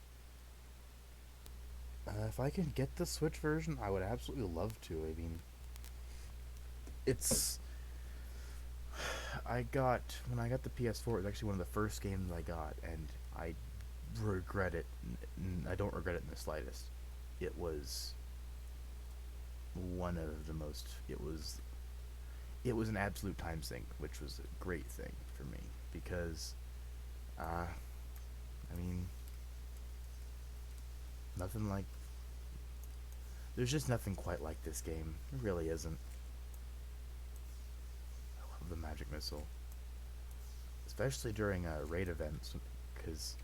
If I can get the Switch version, I would absolutely love to. I mean, it's... when I got the PS4, it was actually one of the first games I got, and I regret it. I don't regret it in the slightest. It was one of the most... It was an absolute time sink, which was a great thing for me, because, I mean, nothing like... There's just nothing quite like this game. It really isn't. I love the magic missile. Especially during raid events, because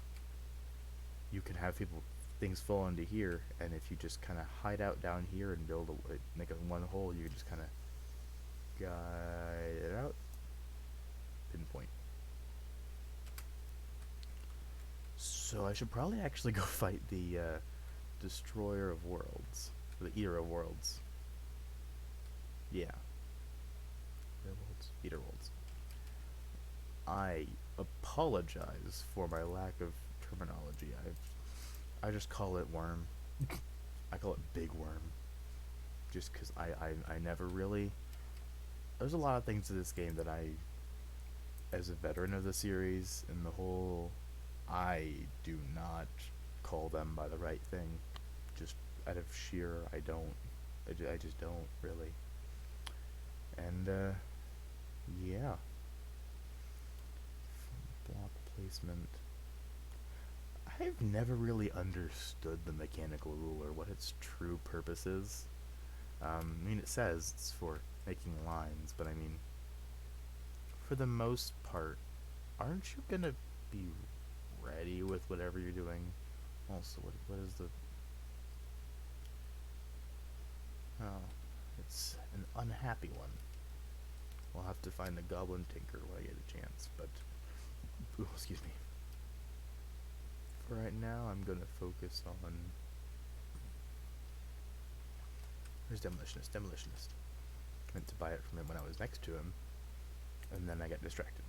you can have things fall into here, and if you just kind of hide out down here and make a one hole, you can just kind of guide it out. Pinpoint. So I should probably actually go fight the Destroyer of Worlds. The Eater of Worlds. Yeah. Eater Worlds. I apologize for my lack of terminology. I just call it worm. I call it big worm. Just because I never really... There's a lot of things to this game that as a veteran of the series and the whole, I do not call them by the right thing. Just out of sheer, I just don't, really. And, yeah. Block placement. I've never really understood the mechanical ruler, what its true purpose is. I mean, it says it's for making lines, but I mean, for the most part, aren't you gonna be ready with whatever you're doing? Also, what is the... Oh, it's an unhappy one. We'll have to find the Goblin Tinker when I get a chance, but... Ooh, excuse me. For right now, I'm gonna focus on... Where's Demolitionist? Demolitionist. I meant to buy it from him when I was next to him, and then I got distracted.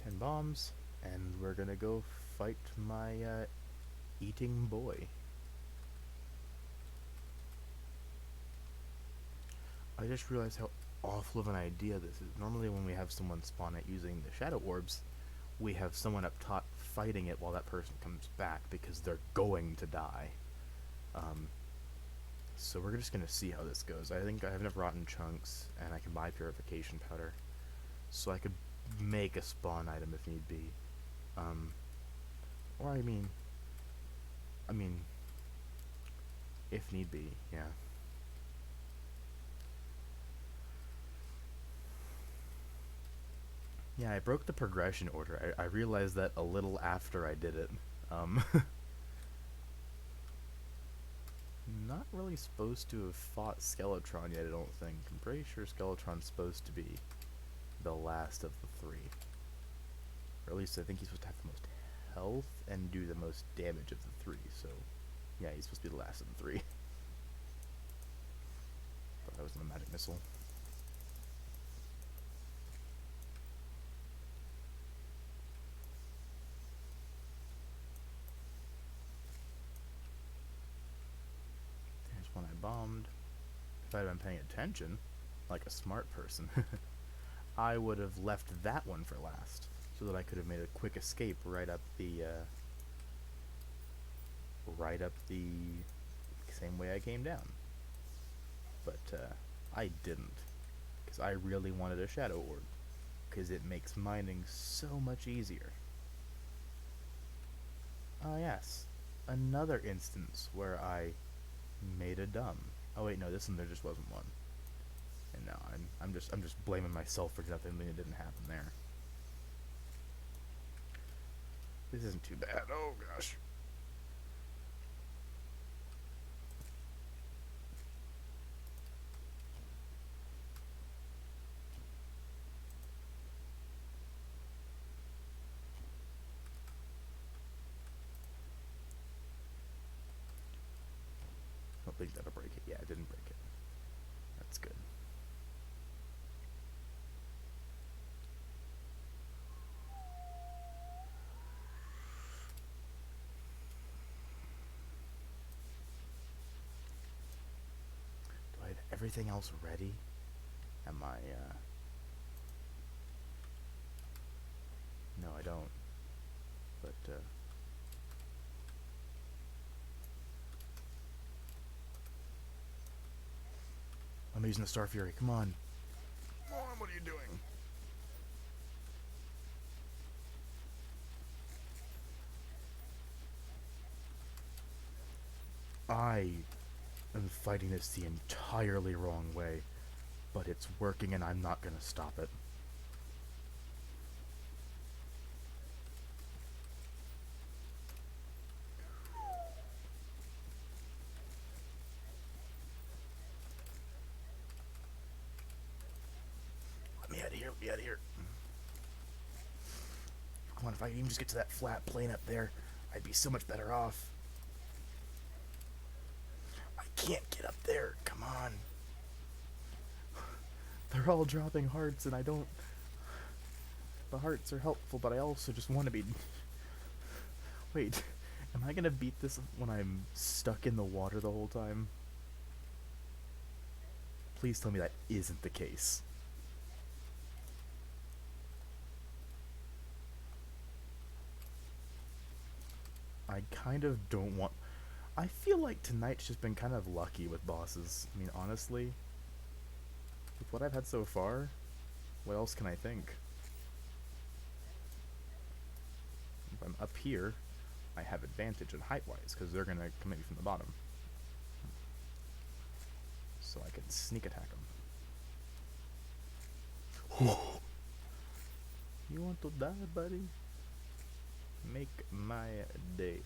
10 bombs, and we're gonna go fight my eating boy. I just realized how awful of an idea this is. Normally when we have someone spawn it using the shadow orbs, we have someone up top fighting it while that person comes back because they're going to die. So we're just gonna see how this goes. I think I have enough rotten chunks, and I can buy purification powder, so I could make a spawn item if need be. Or I mean, if need be, yeah. Yeah, I broke the progression order. I realized that a little after I did it. Not really supposed to have fought Skeletron yet, I don't think. I'm pretty sure Skeletron's supposed to be the last of the three. Or at least I think he's supposed to have the most health and do the most damage of the three, so... Yeah, he's supposed to be the last of the three. Thought that was a magic missile. There's one I bombed. If I had been paying attention, like a smart person, I would have left that one for last, so that I could have made a quick escape right up the same way I came down. But I didn't, because I really wanted a shadow orb, because it makes mining so much easier. Ah yes, another instance where I made a dumb. Oh wait, no, this one there just wasn't one. And no, I'm just blaming myself for something that didn't happen there. This isn't too bad. Oh gosh. I don't think that'll break it. Yeah, it didn't break it. That's good. Do I have everything else ready? Am I, No, I don't. But, I'm using the Star Fury. Come on. Come on, what are you doing? I am fighting this the entirely wrong way, but it's working and I'm not gonna stop it. Let me out of here, let me out of here. Come on, if I could even just get to that flat plane up there, I'd be so much better off. I can't get up there, come on. They're all dropping hearts and I don't... The hearts are helpful, but I also just want to be... Wait, am I gonna beat this when I'm stuck in the water the whole time? Please tell me that isn't the case. I kind of don't want... I feel like tonight's just been kind of lucky with bosses. I mean, honestly, with what I've had so far, what else can I think? If I'm up here, I have advantage in height-wise, because they're going to come at me from the bottom. So I can sneak attack them. You want to die, buddy? Make my day.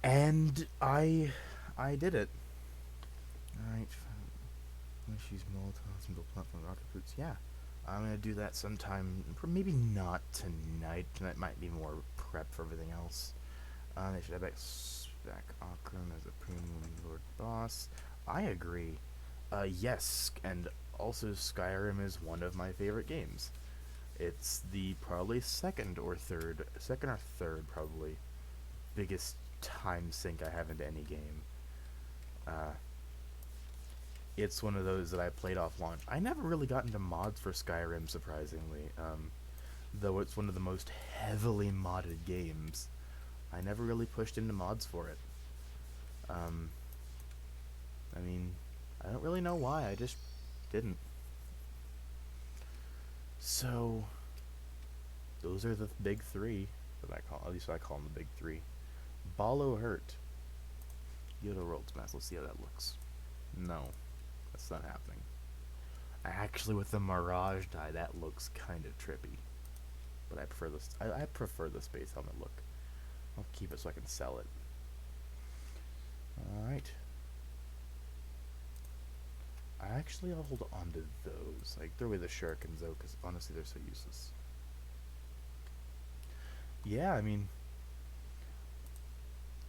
And I did it. Alright. Let's use Molotovs and build platform rocket boots. Yeah. I'm gonna do that sometime. Maybe not tonight. Tonight might be more prep for everything else. They should have back Akram as a premium lord boss. I agree. Yes, and also Skyrim is one of my favorite games. It's the probably second or third probably biggest time sink I have into any game. It's one of those that I played off launch. I never really got into mods for Skyrim, surprisingly. Though it's one of the most heavily modded games, I never really pushed into mods for it. I mean, I don't really know why, I just didn't. So, those are the big three that I call, at least I call them the big three. Ballo Hurt. Yoda World's Mass, let's see how that looks. No, that's not happening. Actually, with the Mirage die, that looks kind of trippy. But I prefer this. I prefer the Space Helmet look. I'll keep it so I can sell it. Alright. I'll hold on to those. Like, throw away the shurikens, though, because honestly, they're so useless. Yeah, I mean,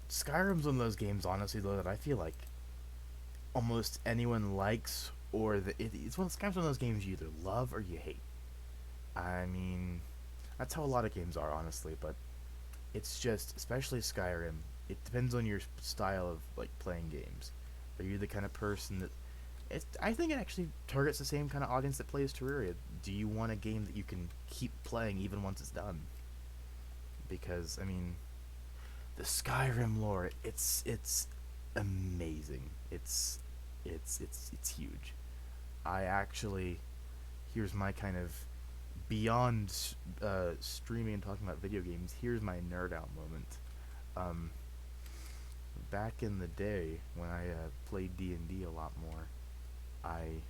Skyrim's one of those games, honestly, though, that I feel like almost anyone likes, or it's one of those games you either love or you hate. I mean, that's how a lot of games are, honestly, but it's just, especially Skyrim, it depends on your style of, like, playing games. Are you the kind of person that... I think it actually targets the same kind of audience that plays Terraria. Do you want a game that you can keep playing even once it's done? Because, I mean, the Skyrim lore, it's amazing. It's huge. I actually... Here's my kind of... Beyond streaming and talking about video games, here's my nerd out moment. Back in the day, when I played D&D a lot more, I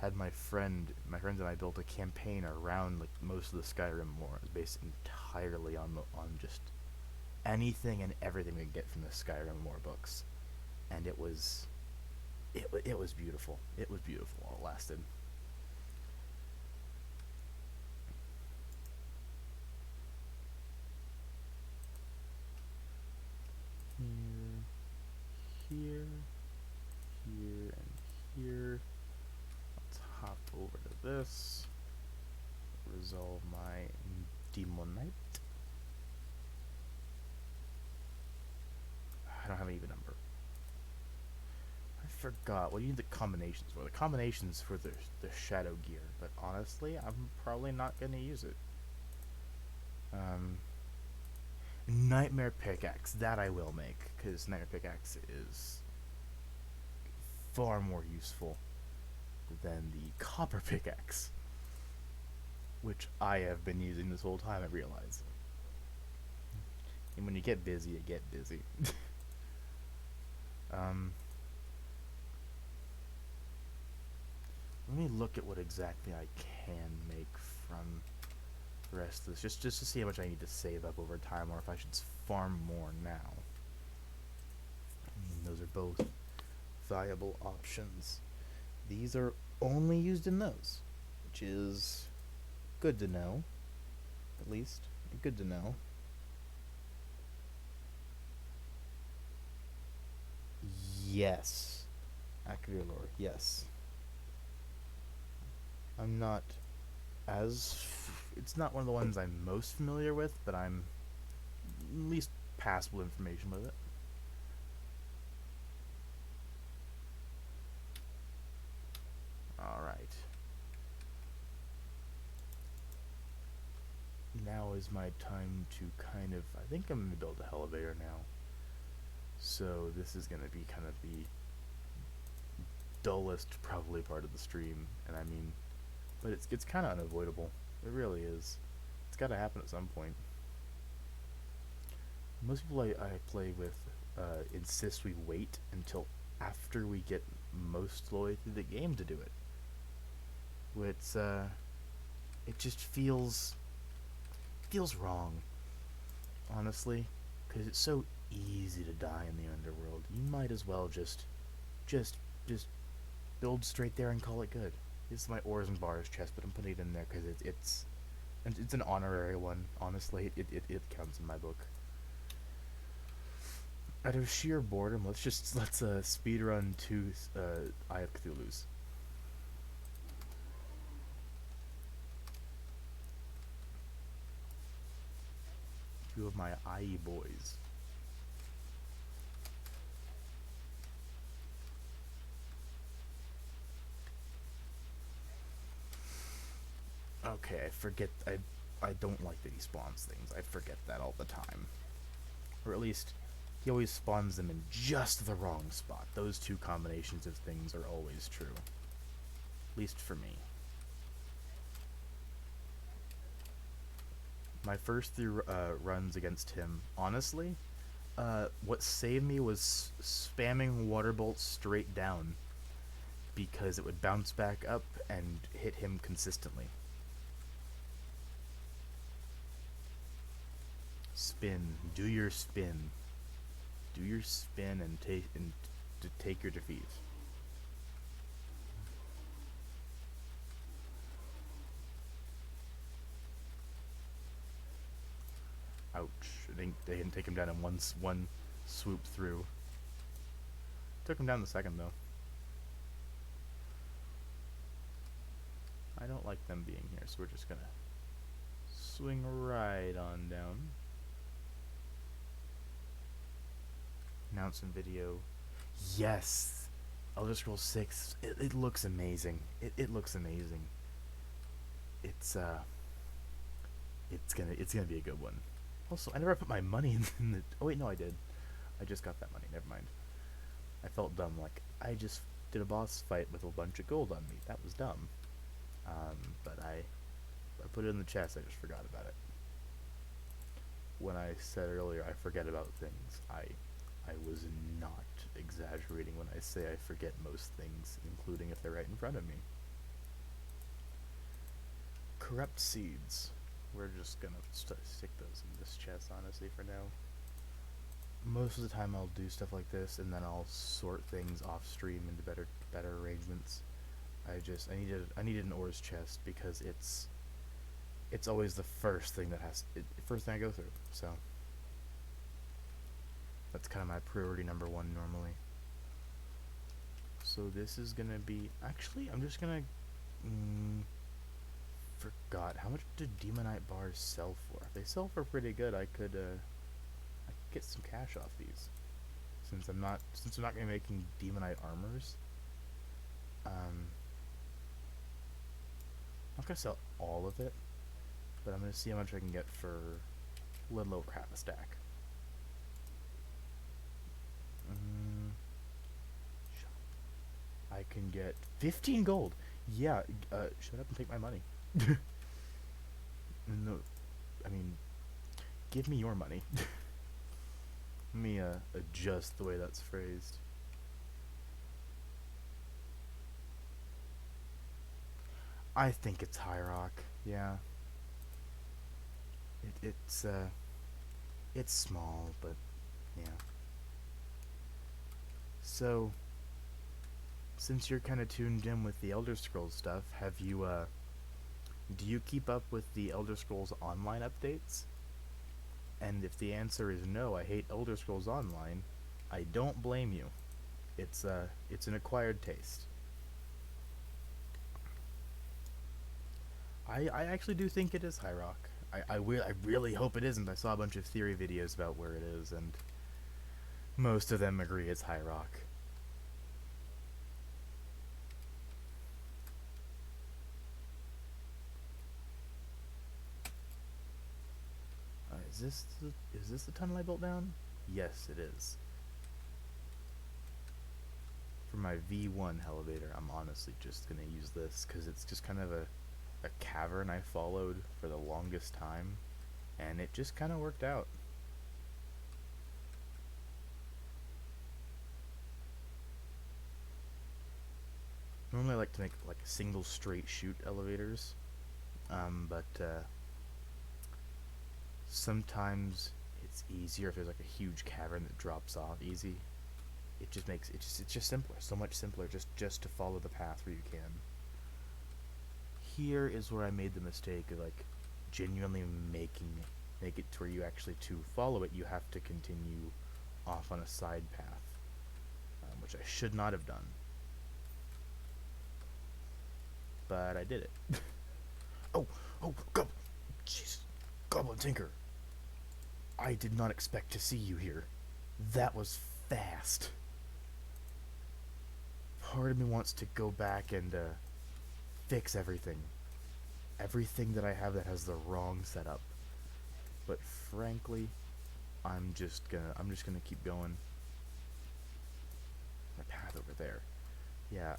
had my friends and I built a campaign around like most of the Skyrim lore. It was based entirely on just anything and everything we could get from the Skyrim lore books, and it was beautiful. It was beautiful while it lasted. Here, and here. Let's hop over to this. Resolve my Demonite. I don't have an even number. I forgot. What do you need the combinations for? The combinations for the shadow gear, but honestly, I'm probably not going to use it. Nightmare Pickaxe, that I will make, because Nightmare Pickaxe is far more useful than the Copper Pickaxe, which I have been using this whole time, I realize. And when you get busy, you get busy. Let me look at what exactly I can make from the rest of this, just to see how much I need to save up over time, or if I should farm more now. I mean, those are both viable options. These are only used in those, which is good to know, at least. Good to know. Yes. Active lore, yes. I'm not it's not one of the ones I'm most familiar with, but I'm at least passable information with it. Alright. Now is my time to kind of... I think I'm going to build an elevator now. So this is going to be kind of dullest probably part of the stream, and I mean, but it's kind of unavoidable. It really is. It's got to happen at some point. Most people I play with insist we wait until after we get most of the way through the game to do it. Which it just feels wrong, honestly, because it's so easy to die in the underworld. You might as well just build straight there and call it good. This is my ores and bars chest, but I'm putting it in there because it's an honorary one. Honestly, it counts in my book. Out of sheer boredom, let's speed run 2 Eye of Cthulhu's. Two of my IE boys. Okay, I don't like that he spawns things. I forget that all the time. Or at least, he always spawns them in just the wrong spot. Those two combinations of things are always true. At least for me. My first 3 runs against him, honestly, what saved me was spamming water bolts straight down, because it would bounce back up and hit him consistently. Spin. Do your spin. Do your spin and take your defeat. Ouch. They didn't take him down in one swoop through. Took him down the second, though. I don't like them being here, so we're just gonna swing right on down. Announcement video. Yes! Elder Scrolls 6. It looks amazing. It looks amazing. It's gonna be a good one. Also, I never put my money in the... Oh wait, no I did. I just got that money, never mind. I felt dumb, like, I just did a boss fight with a bunch of gold on me. That was dumb. But I put it in the chest, I just forgot about it. When I said earlier I forget about things, I was not exaggerating when I say I forget most things, including if they're right in front of me. Corrupt seeds. We're just gonna stick those in this chest, honestly, for now. Most of the time I'll do stuff like this, and then I'll sort things off stream into better arrangements. I needed an ores chest because it's always the first thing first thing I go through. So that's kind of my priority number 1 normally. So this is gonna be, actually I'm just gonna forgot, how much do demonite bars sell for? If they sell for pretty good, I could get some cash off these. Since I'm not gonna be making demonite armors. I'm not gonna sell all of it, but I'm gonna see how much I can get for a little over half a stack. I can get 15 gold. Yeah, shut up and take my money. No, I mean, give me your money. Let me adjust the way that's phrased. I think it's High Rock. Yeah. It's small, but yeah. So, since you're kind of tuned in with the Elder Scrolls stuff, have you do you keep up with the Elder Scrolls Online updates? And if the answer is no, I hate Elder Scrolls Online, I don't blame you. It's an acquired taste. I actually do think it is High Rock. I really hope it isn't. I saw a bunch of theory videos about where it is, and most of them agree it's High Rock. Is this the tunnel I built down? Yes, it is. For for my V1 elevator, I'm honestly just gonna use this because it's just kind of a cavern I followed for the longest time, and it just kind of worked out. Normally I like to make like single straight chute elevators, but sometimes it's easier if there's like a huge cavern that drops off easy. It just makes it's just simpler, so much simpler just to follow the path where you can. Here is where I made the mistake of like genuinely make it to where you actually to follow it you have to continue off on a side path, which I should not have done, but I did it. oh, Goblin, jeez, Goblin Tinker, I did not expect to see you here. That was fast. Part of me wants to go back and fix everything that I have that has the wrong setup. But frankly, I'm just gonna keep going. My path over there. Yeah,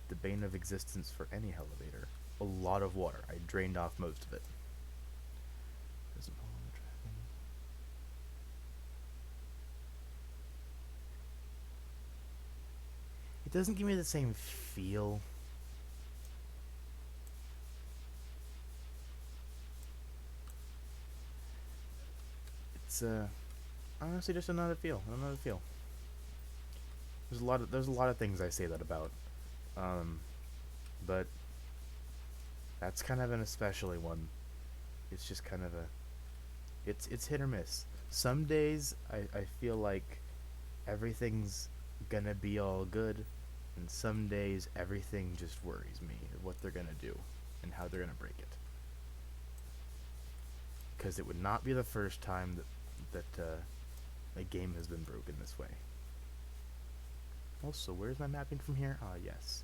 the bane of existence for any elevator. A lot of water. I drained off most of it. Doesn't follow the tracking. It doesn't give me the same feel. It's honestly just another feel. There's a lot of things I say that about. But that's kind of an especially one. It's just kind of it's hit or miss. Some days I feel like everything's gonna be all good, and some days everything just worries me of what they're gonna do and how they're gonna break it. Because it would not be the first time that a game has been broken this way. Also, where's my mapping from here? Ah, yes.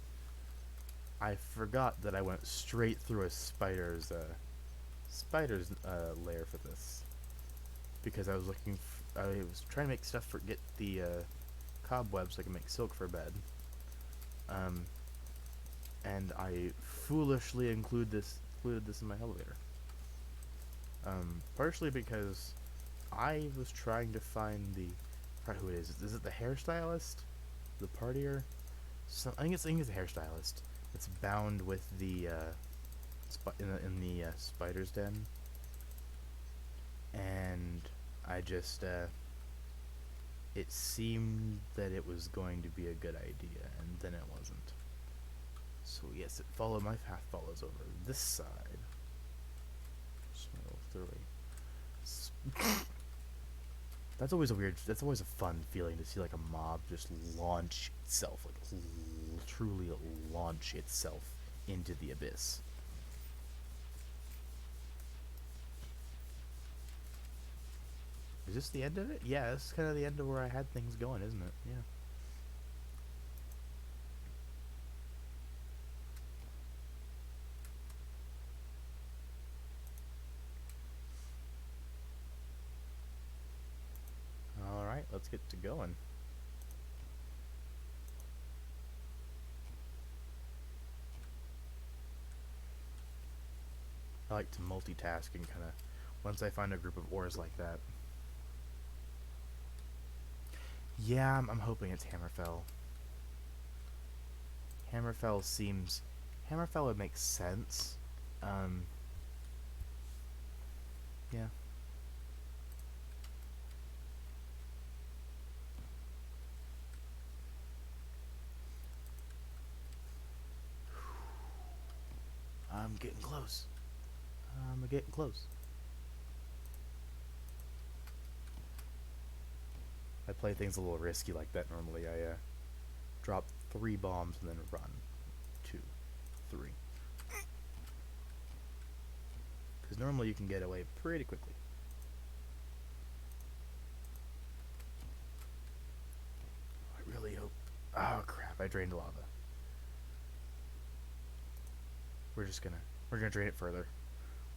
I forgot that I went straight through a spider's lair for this, because I was I was trying to make stuff for get the cobwebs so I can make silk for a bed. And I foolishly included this in my elevator. Partially because I was trying to find the, I forgot who it is. Is it the hairstylist? The partier? I think it's the hairstylist. It's bound with the in the spider's den, and I just it seemed that it was going to be a good idea, and then it wasn't. So yes, my path follows over this side. Smell through. That's always a fun feeling to see like a mob just launch itself, like truly launch itself into the abyss. Is this the end of it? Yeah, this is kind of the end of where I had things going, isn't it? Yeah. Alright, let's get to going. I like to multitask and kind of, once I find a group of ores like that. Yeah, I'm hoping it's Hammerfell. Hammerfell would make sense. Yeah. I'm getting close. I'm getting close. I play things a little risky like that normally. I drop 3 bombs and then run. 2, 3. Because normally you can get away pretty quickly. I really hope... Oh crap, I drained lava. We're gonna drain it further.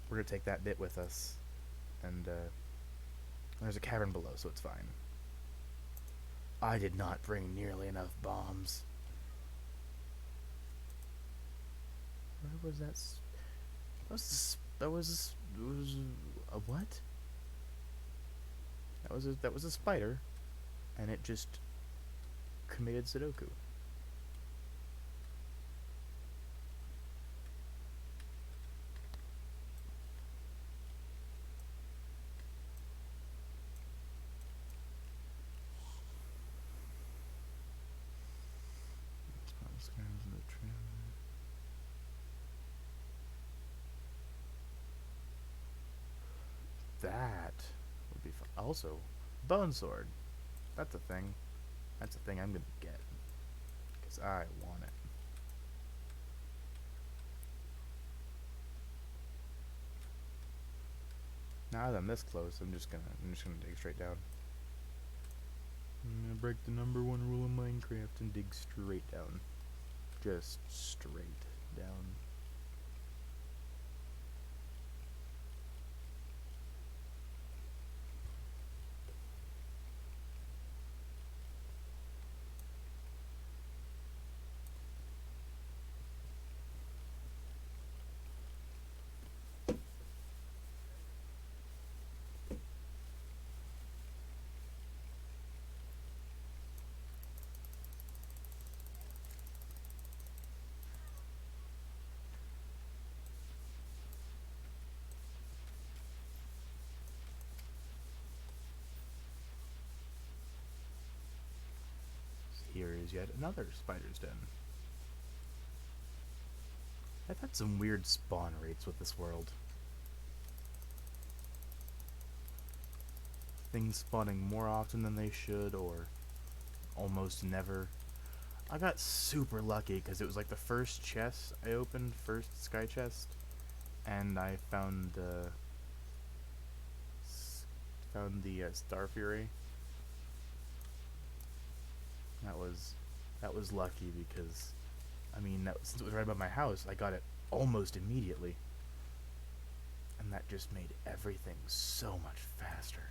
We're gonna take that bit with us. And there's a cavern below, so it's fine. I did not bring nearly enough bombs. Where was that? That was a what? That was a spider, and it just committed Sudoku. That would be fun. Also, bone sword. That's a thing. That's a thing I'm gonna get because I want it. Now that I'm this close, I'm just gonna dig straight down. I'm gonna break the #1 rule of Minecraft and dig straight down. Just straight down. Here is yet another spider's den. I've had some weird spawn rates with this world. Things spawning more often than they should, or almost never. I got super lucky because it was like the first chest I opened, first sky chest, and I found the Star Fury. That was lucky because, I mean, since it was right above my house, I got it almost immediately, and that just made everything so much faster.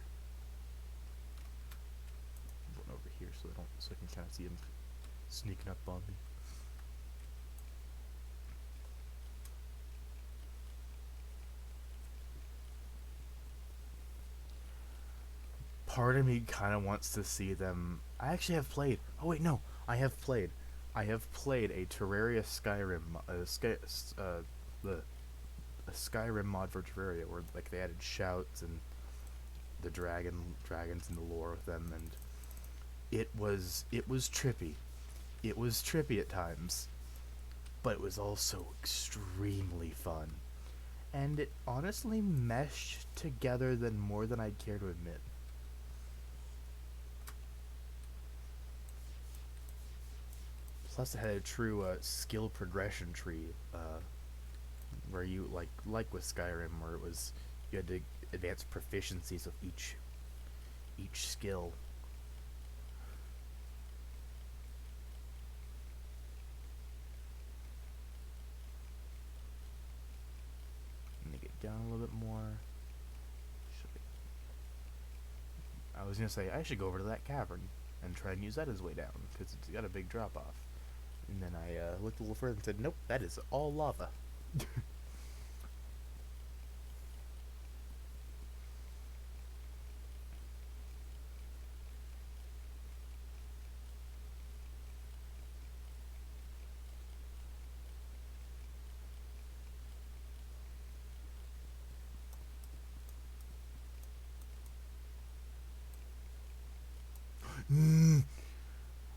I'm going over here so I can kind of see him sneaking up on me. Part of me kind of wants to see them. I actually have played. Oh wait, no, I have played. I have played a Terraria Skyrim, a Skyrim mod for Terraria, where like they added shouts and the dragons and the lore with them, and it was trippy. It was trippy at times, but it was also extremely fun, and it honestly meshed together than more than I'd care to admit. Plus, it had a true skill progression tree, where you like with Skyrim, where it was you had to advance proficiencies of each skill. Let me get down a little bit more. I was gonna say I should go over to that cavern and try and use that as way down because it's got a big drop off. And then I looked a little further and said, "Nope, that is all lava."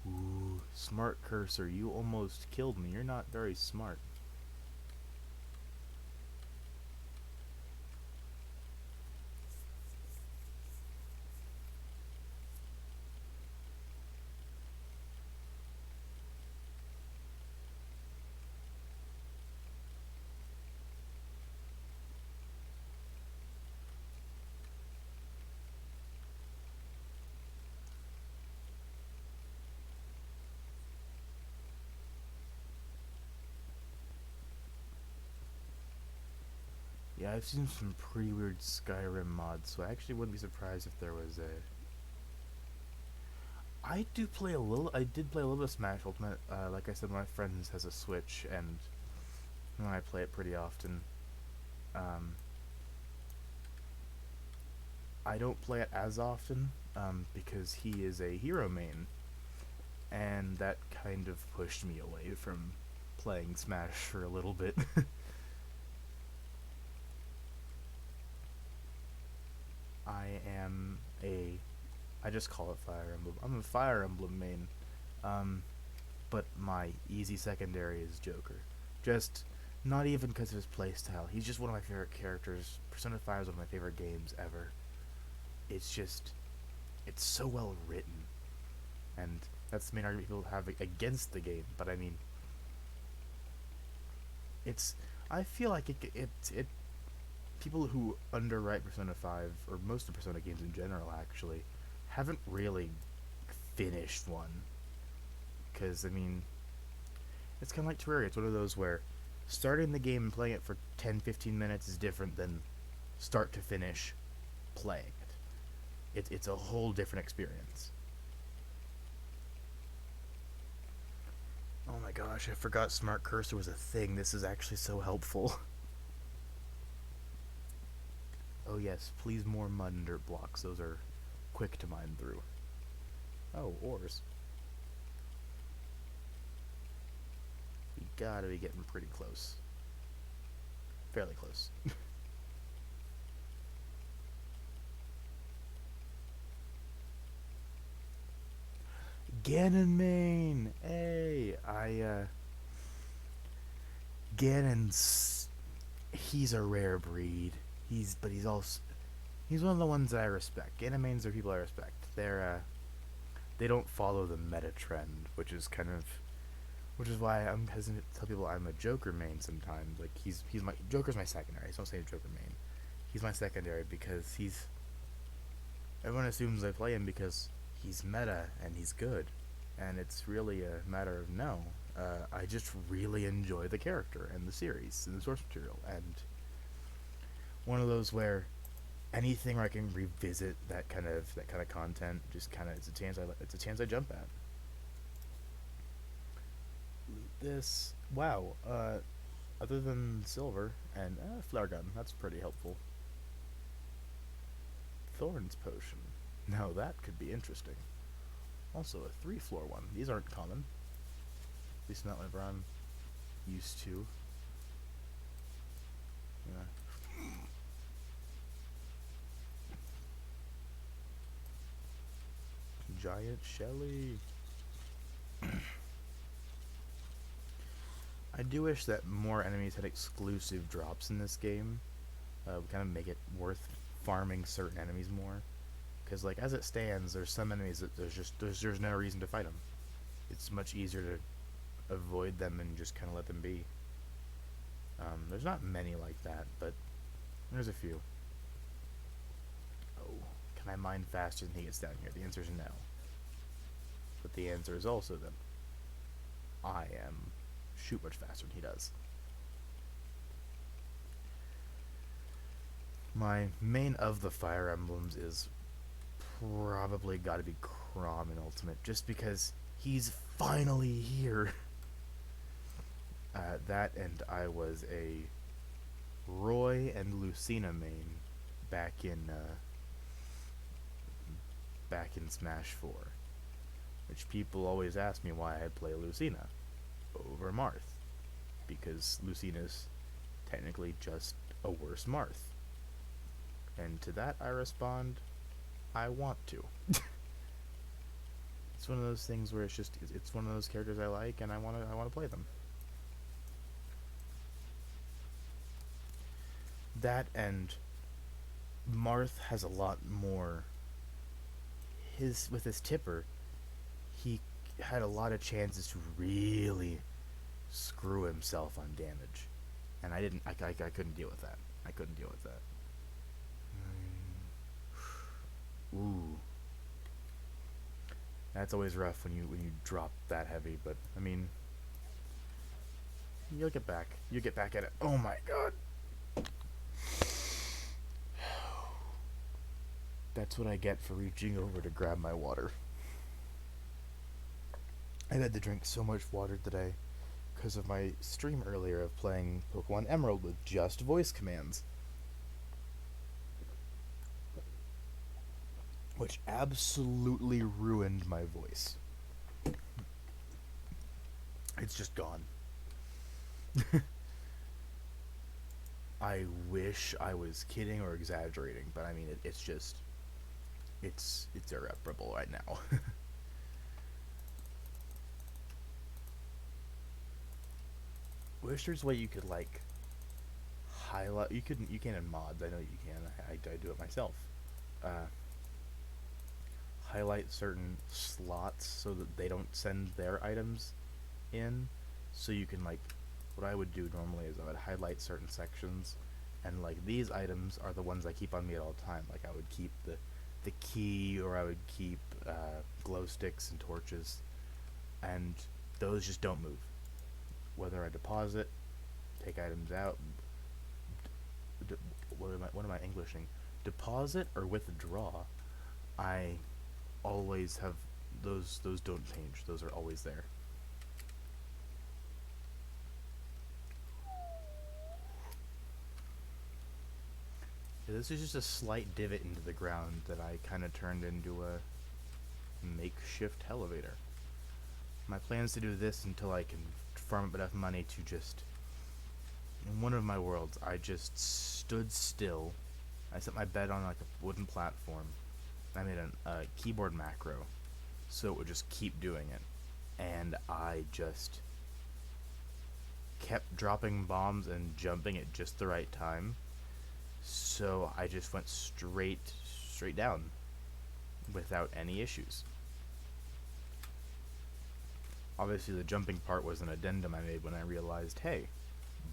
Ooh, smart cursor, you almost killed me. You're not very smart. Yeah, I've seen some pretty weird Skyrim mods, so I actually wouldn't be surprised if there was a... I do play a little. I did play a little bit of Smash Ultimate. Like I said, my friend has a Switch, and I play it pretty often. Um, I don't play it as often because he is a hero main, and that kind of pushed me away from playing Smash for a little bit. I am a. I just call it Fire Emblem. I'm a Fire Emblem main, um, but my easy secondary is Joker. Just not even because of his playstyle. He's just one of my favorite characters. Persona 5 is one of my favorite games ever. It's just, it's so well written, and that's the main argument people have against the game. But I mean, it's. I feel like it people who underwrite Persona 5 or most of Persona games in general actually haven't really finished one. Because I mean, it's kind of like Terraria. It's one of those where starting the game and playing it for 10, 15 minutes is different than start to finish playing it. It's a whole different experience. Oh my gosh, I forgot Smart Cursor was a thing. This is actually so helpful. Oh yes, please more mud and dirt blocks. Those are quick to mine through. Oh, ores. We gotta be getting pretty close. Fairly close. Ganon main! Hey! Ganon's... He's a rare breed. But he's also... He's one of the ones that I respect. Ganon mains are people I respect. They don't follow the meta trend, which is why I'm hesitant to tell people I'm a Joker main sometimes. Like, Joker's my secondary, so don't say Joker main. He's my secondary because everyone assumes I play him because he's meta and he's good. And it's really a matter of no. I just really enjoy the character and the series and the source material. And one of those where anything where I can revisit that kind of content, just kind of it's a chance I jump at. This wow. Other than silver and flare gun, that's pretty helpful. Thorns potion. Now that could be interesting. Also a 3-floor one. These aren't common. At least not whenever I'm used to. Yeah. Giant Shelly. I do wish that more enemies had exclusive drops in this game. Would kind of make it worth farming certain enemies more. Because, like, as it stands, there's some enemies that there's no reason to fight them. It's much easier to avoid them and just kind of let them be. There's not many like that, but there's a few. Oh, can I mine faster than he gets down here? The answer is no. But the answer is also that I am shoot much faster than he does. My main of the Fire Emblems is probably got to be Chrom in Ultimate, just because he's finally here. That and I was a Roy and Lucina main back in Smash 4, which people always ask me why I play Lucina over Marth, because Lucina's technically just a worse Marth. And to that I respond, I want to. It's one of those things where it's one of those characters I like and I want to play them. That and Marth has a lot more. With his tipper, he had a lot of chances to really screw himself on damage, and I couldn't deal with that. I couldn't deal with that. Ooh, that's always rough when you drop that heavy. But I mean, you'll get back. You get back at it. Oh my god. That's what I get for reaching over to grab my water. I've had to drink so much water today because of my stream earlier of playing Pokemon Emerald with just voice commands, which absolutely ruined my voice. It's just gone. I wish I was kidding or exaggerating, but I mean, it's just, it's irreparable right now. Wish there's a way you could like highlight. You can in mods. I know you can. I do it myself. Uh, Highlight certain slots so that they don't send their items in. So you can like, what I would do normally is I would highlight certain sections, and like these items are the ones I keep on me at all time. Like I would keep the key, or I would keep glow sticks and torches, and those just don't move. Whether I deposit, take items out, what am I Englishing? Deposit or withdraw. I always have those don't change. Those are always there. This is just a slight divot into the ground that I kind of turned into a makeshift elevator. My plan is to do this until I can farm up enough money to just... In one of my worlds, I just stood still. I set my bed on like a wooden platform. I made a keyboard macro so it would just keep doing it. And I just kept dropping bombs and jumping at just the right time. So I just went straight down without any issues. Obviously the jumping part was an addendum I made when I realized, hey,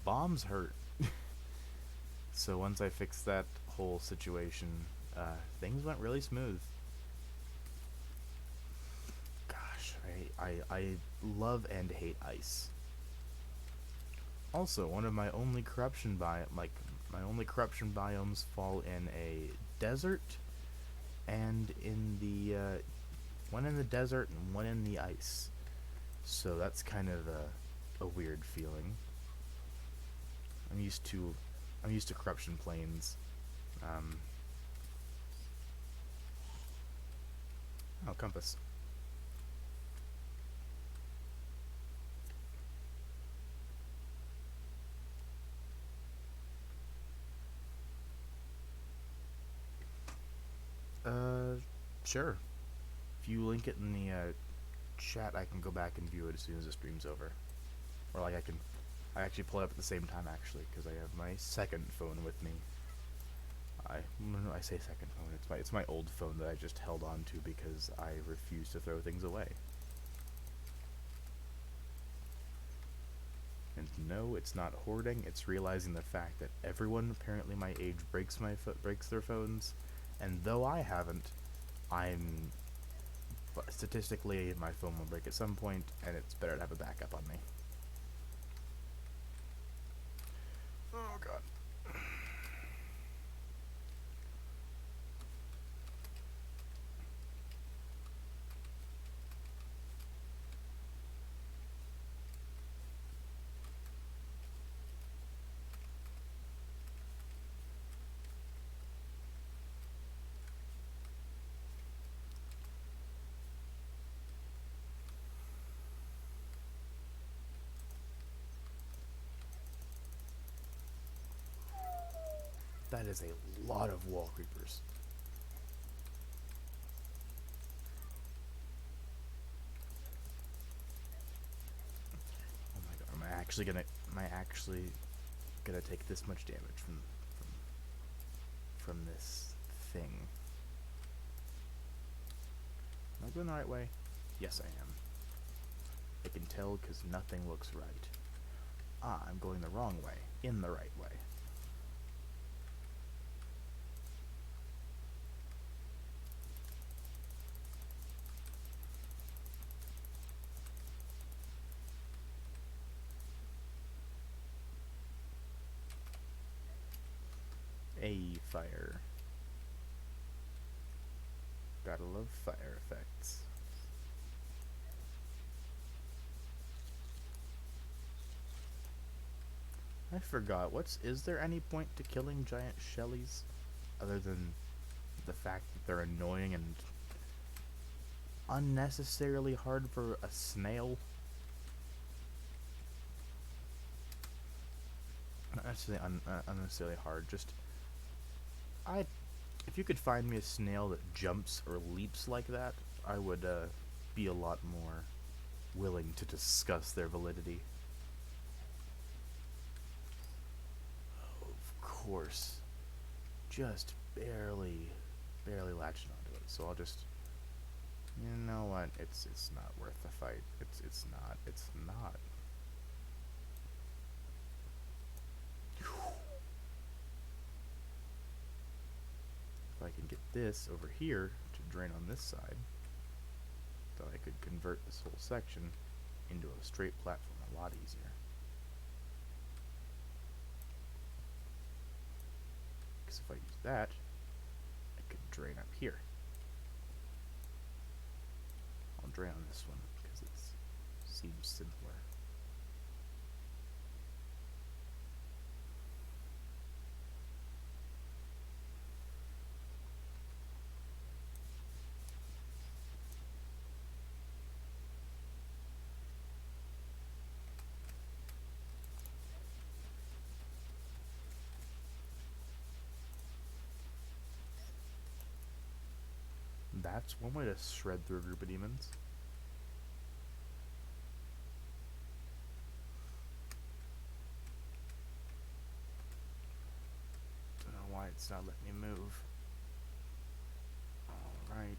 bombs hurt. So once I fixed that whole situation, things went really smooth. Gosh, I love and hate ice. Also, one of my only corruption biomes fall in a desert, and in the one in the desert and one in the ice. So that's kind of a weird feeling. I'm used to corruption plains. Oh, compass. Sure. If you link it in the chat, I can go back and view it as soon as the stream's over. Or like I actually pull it up at the same time actually, because I have my second phone with me. I say second phone. It's my old phone that I just held on to because I refuse to throw things away. And no, it's not hoarding. It's realizing the fact that everyone apparently my age breaks their phones, and though I haven't, statistically my phone will break at some point, and it's better to have a backup on me. Oh god. That is a lot of wall creepers. Oh my god, am I actually gonna take this much damage from this thing? Am I going the right way? Yes, I am. I can tell because nothing looks right. Ah, I'm going the wrong way, in the right way. A fire. Gotta love fire effects. I forgot. Is there any point to killing giant shellies other than the fact that they're annoying and unnecessarily hard for a snail? Not necessarily unnecessarily hard. Just I, if you could find me a snail that jumps or leaps like that, I would be a lot more willing to discuss their validity. Of course, just barely latching onto it. So I'll just, you know what? It's not worth the fight. It's not. It's not. If I can get this over here to drain on this side, then I could convert this whole section into a straight platform a lot easier. Because if I use that, I could drain up here. I'll drain on this one because it seems simpler. That's one way to shred through a group of demons. Don't know why it's not letting me move. Alright.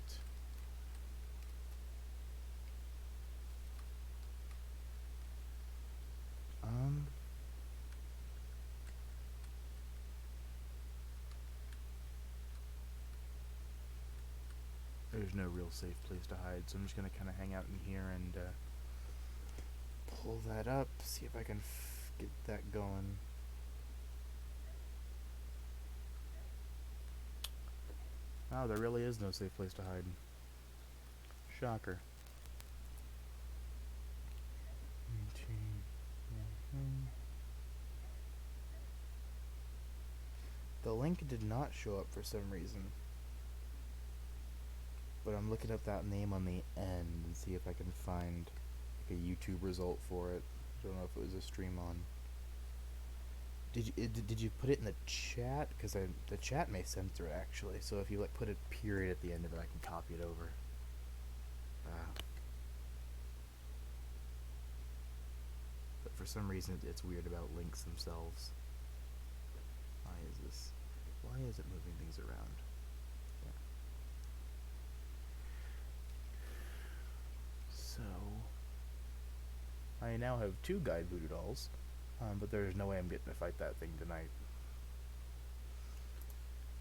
There's no real safe place to hide, so I'm just gonna kind of hang out in here and pull that up, see if I can get that going. Oh, there really is no safe place to hide. Shocker. The link did not show up for some reason. But I'm looking up that name on the end and see if I can find like a YouTube result for it. I don't know if it was a stream on. Did you put it in the chat? Because the chat may censor it actually. So if you like put a period at the end of it, I can copy it over. But for some reason, it's weird about links themselves. Why is this? Why is it moving things around? So, I now have 2 guide voodoo dolls, but there's no way I'm getting to fight that thing tonight.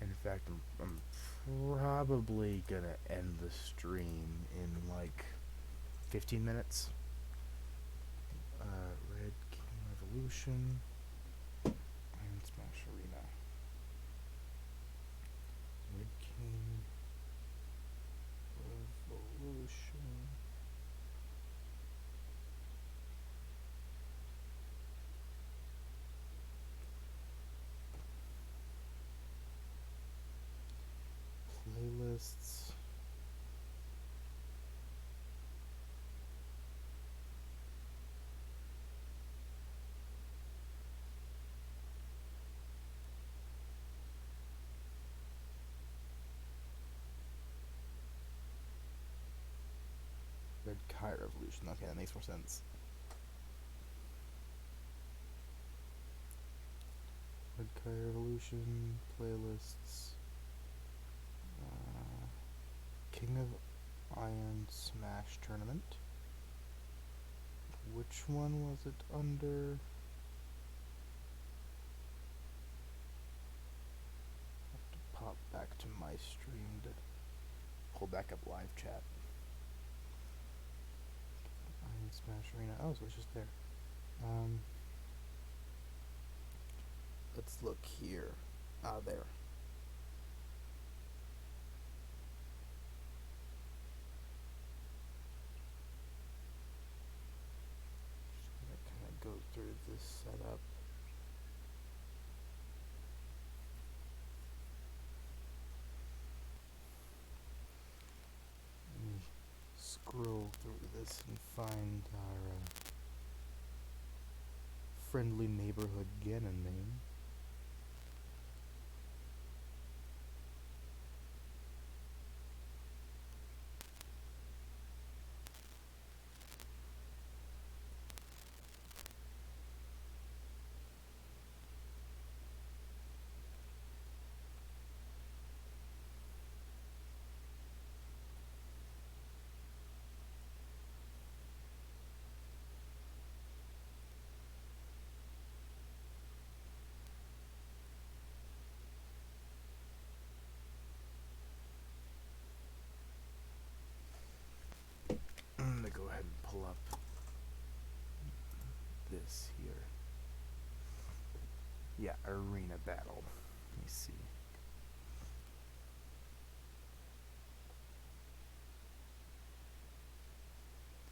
In fact, I'm probably gonna end the stream in like 15 minutes. Red King Revolution and Smash Arena. Red King Revolution. Playlists. Red Kai Revolution. Okay, that makes more sense. Red Kai Revolution playlists. King of Iron Smash Tournament. Which one was it under? Have to pop back to my stream to pull back up live chat. Iron Smash Arena. Oh, so it's just there. Let's look here. Ah, there. Just gonna kind of go through this setup. scroll through this and find our friendly neighborhood Ganon name. I'm gonna go ahead and pull up this here. Yeah, arena battle. Let me see.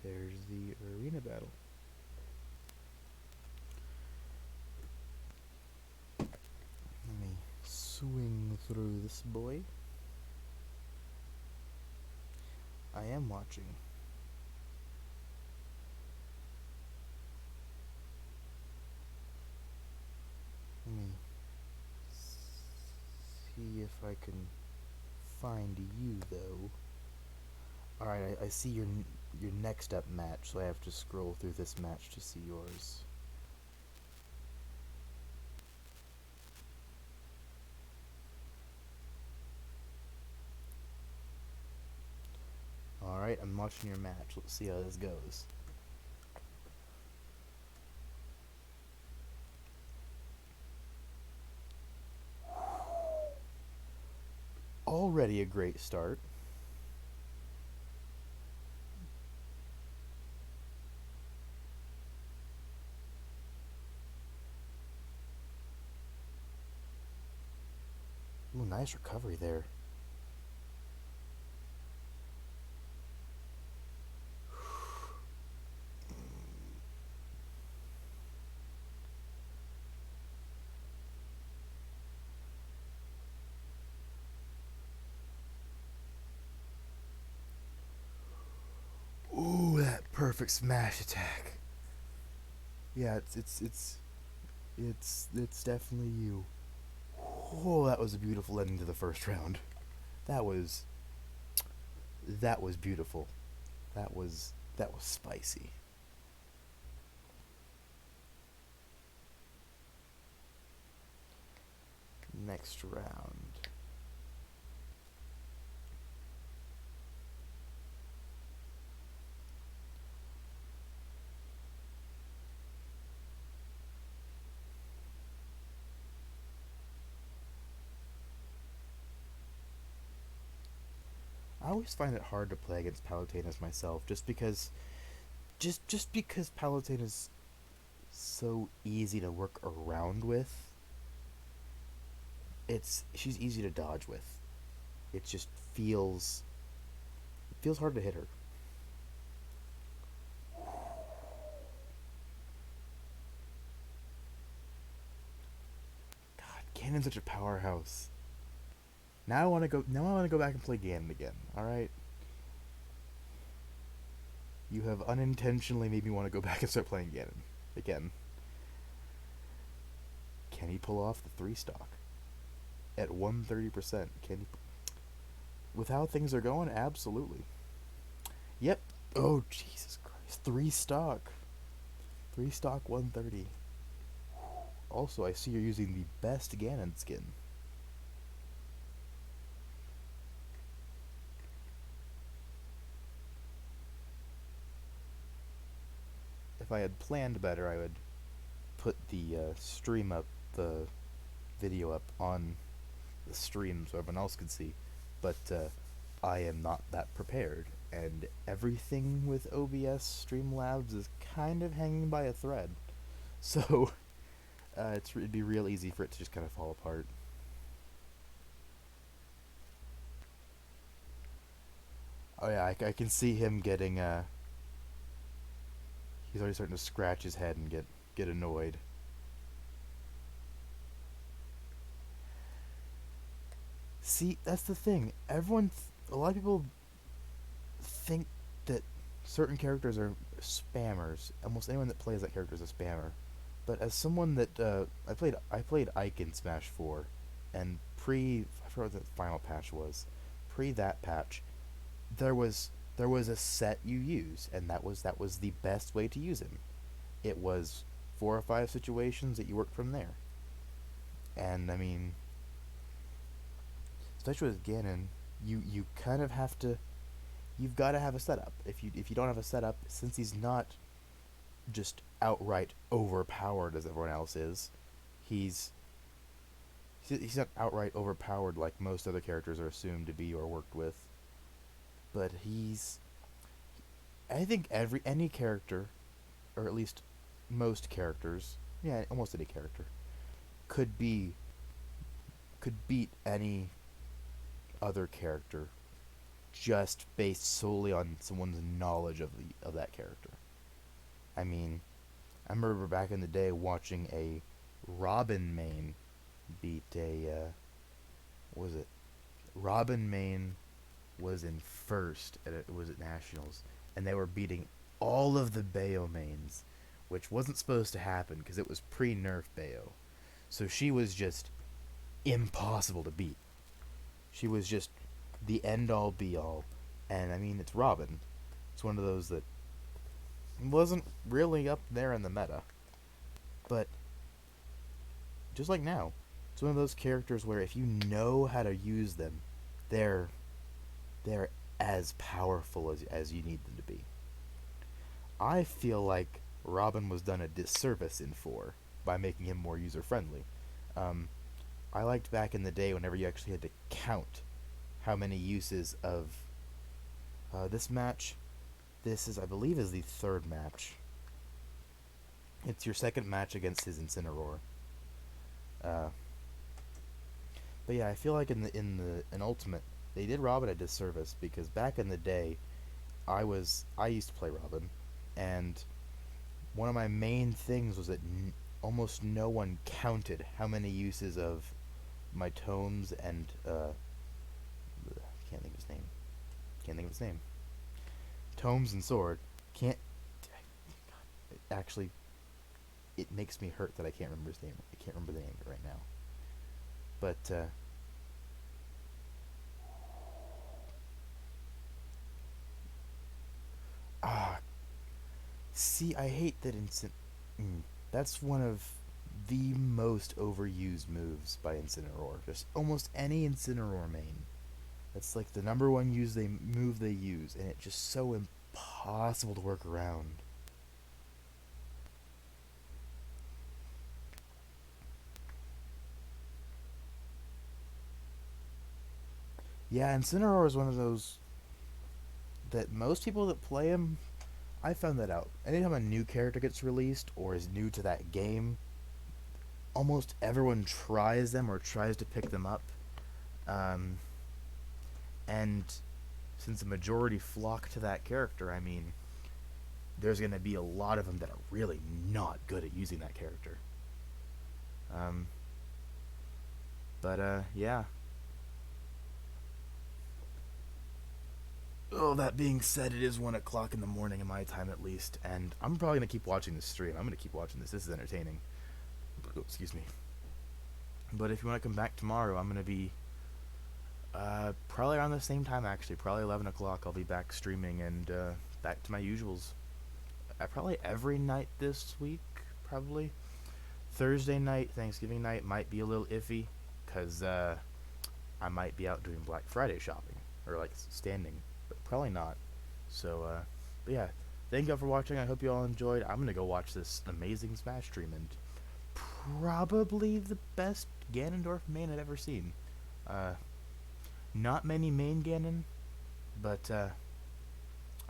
There's the arena battle. Let me swing through this boy. I am watching. Let me see if I can find you, though. Alright, I see your next up match, so I have to scroll through this match to see yours. Alright, I'm watching your match. Let's see how this goes. Already a great start. Ooh, nice recovery there. Ooh, that perfect smash attack. Yeah, it's definitely you. Oh, that was a beautiful ending to the first round. That was beautiful. That was spicy. Next round. I always find it hard to play against Palutena myself, just because Palutena is so easy to work around with. She's easy to dodge with. It just feels hard to hit her. God, Ganon's such a powerhouse. Now I want to go. Now I want to go back and play Ganon again. All right. You have unintentionally made me want to go back and start playing Ganon again. Can he pull off the 3-stock at 130%? Can he? With how things are going, absolutely. Yep. Oh Jesus Christ! 3-stock. 3-stock 130. Also, I see you're using the best Ganon skin. If I had planned better, I would put the the video up on the stream so everyone else could see. But I am not that prepared, and everything with OBS Streamlabs is kind of hanging by a thread. So it'd be real easy for it to just kind of fall apart. Oh yeah, I can see him getting he's already starting to scratch his head and get annoyed. See, that's the thing. A lot of people think that certain characters are spammers. Almost anyone that plays that character is a spammer. But as someone that I played Ike in Smash 4, and I forgot what the final patch was. Pre that patch, there was there was a set you use, and that was the best way to use him. It was 4 or 5 situations that you worked from there. And I mean, especially with Ganon, you kind of have to. You've got to have a setup. If you don't have a setup, since he's not just outright overpowered as everyone else is, he's he's not outright overpowered like most other characters are assumed to be or worked with. But I think any character, or at least most characters, yeah, almost any character could be could beat any other character just based solely on someone's knowledge of that character. I mean, I remember back in the day watching a Robin main beat a what was it? Robin main was in first it was at nationals, and they were beating all of the Bayo mains, which wasn't supposed to happen because it was pre-nerf Bayo. So she was just impossible to beat. She was just the end all be all. And I mean, it's Robin. It's one of those that wasn't really up there in the meta. But just like now, it's one of those characters where if you know how to use them, they're they're as powerful as you need them to be. I feel like Robin was done a disservice in 4 by making him more user friendly. Um, I liked back in the day whenever you actually had to count how many uses of this match. This is, I believe, is the third match. It's your second match against his Incineroar. Uh, but yeah, I feel like in Ultimate they did Robin a disservice because back in the day, I used to play Robin, and one of my main things was that almost no one counted how many uses of my tomes and can't think of his name. Can't think of his name. Tomes and sword can't. Actually, it makes me hurt that I can't remember his name. I can't remember the name of it right now. But ah, see, I hate that that's one of the most overused moves by Incineroar. Just almost any Incineroar main. That's like the number one move they use, and it's just so impossible to work around. Yeah, Incineroar is one of those that most people that play him, I found that out. Anytime a new character gets released or is new to that game, almost everyone tries them or tries to pick them up. Um, and since the majority flock to that character, I mean, there's going to be a lot of them that are really not good at using that character. Um, but yeah. Oh, that being said, it is 1 o'clock in the morning in my time at least, and I'm probably gonna keep watching this stream. I'm gonna keep watching this. This is entertaining. Oh, excuse me. But if you want to come back tomorrow, I'm gonna be probably around the same time actually. Probably 11 o'clock. I'll be back streaming and back to my usuals. Probably every night this week. Probably Thursday night, Thanksgiving night might be a little iffy, cause I might be out doing Black Friday shopping or like standing. Probably not. So, but yeah, thank you all for watching. I hope you all enjoyed. I'm gonna go watch this amazing Smash stream and probably the best Ganondorf main I've ever seen. Not many main Ganon, but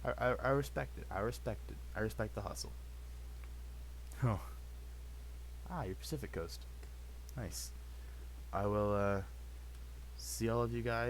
I respect it. I respect it. I respect the hustle. Oh, you're Pacific Coast. Nice. I will see all of you guys.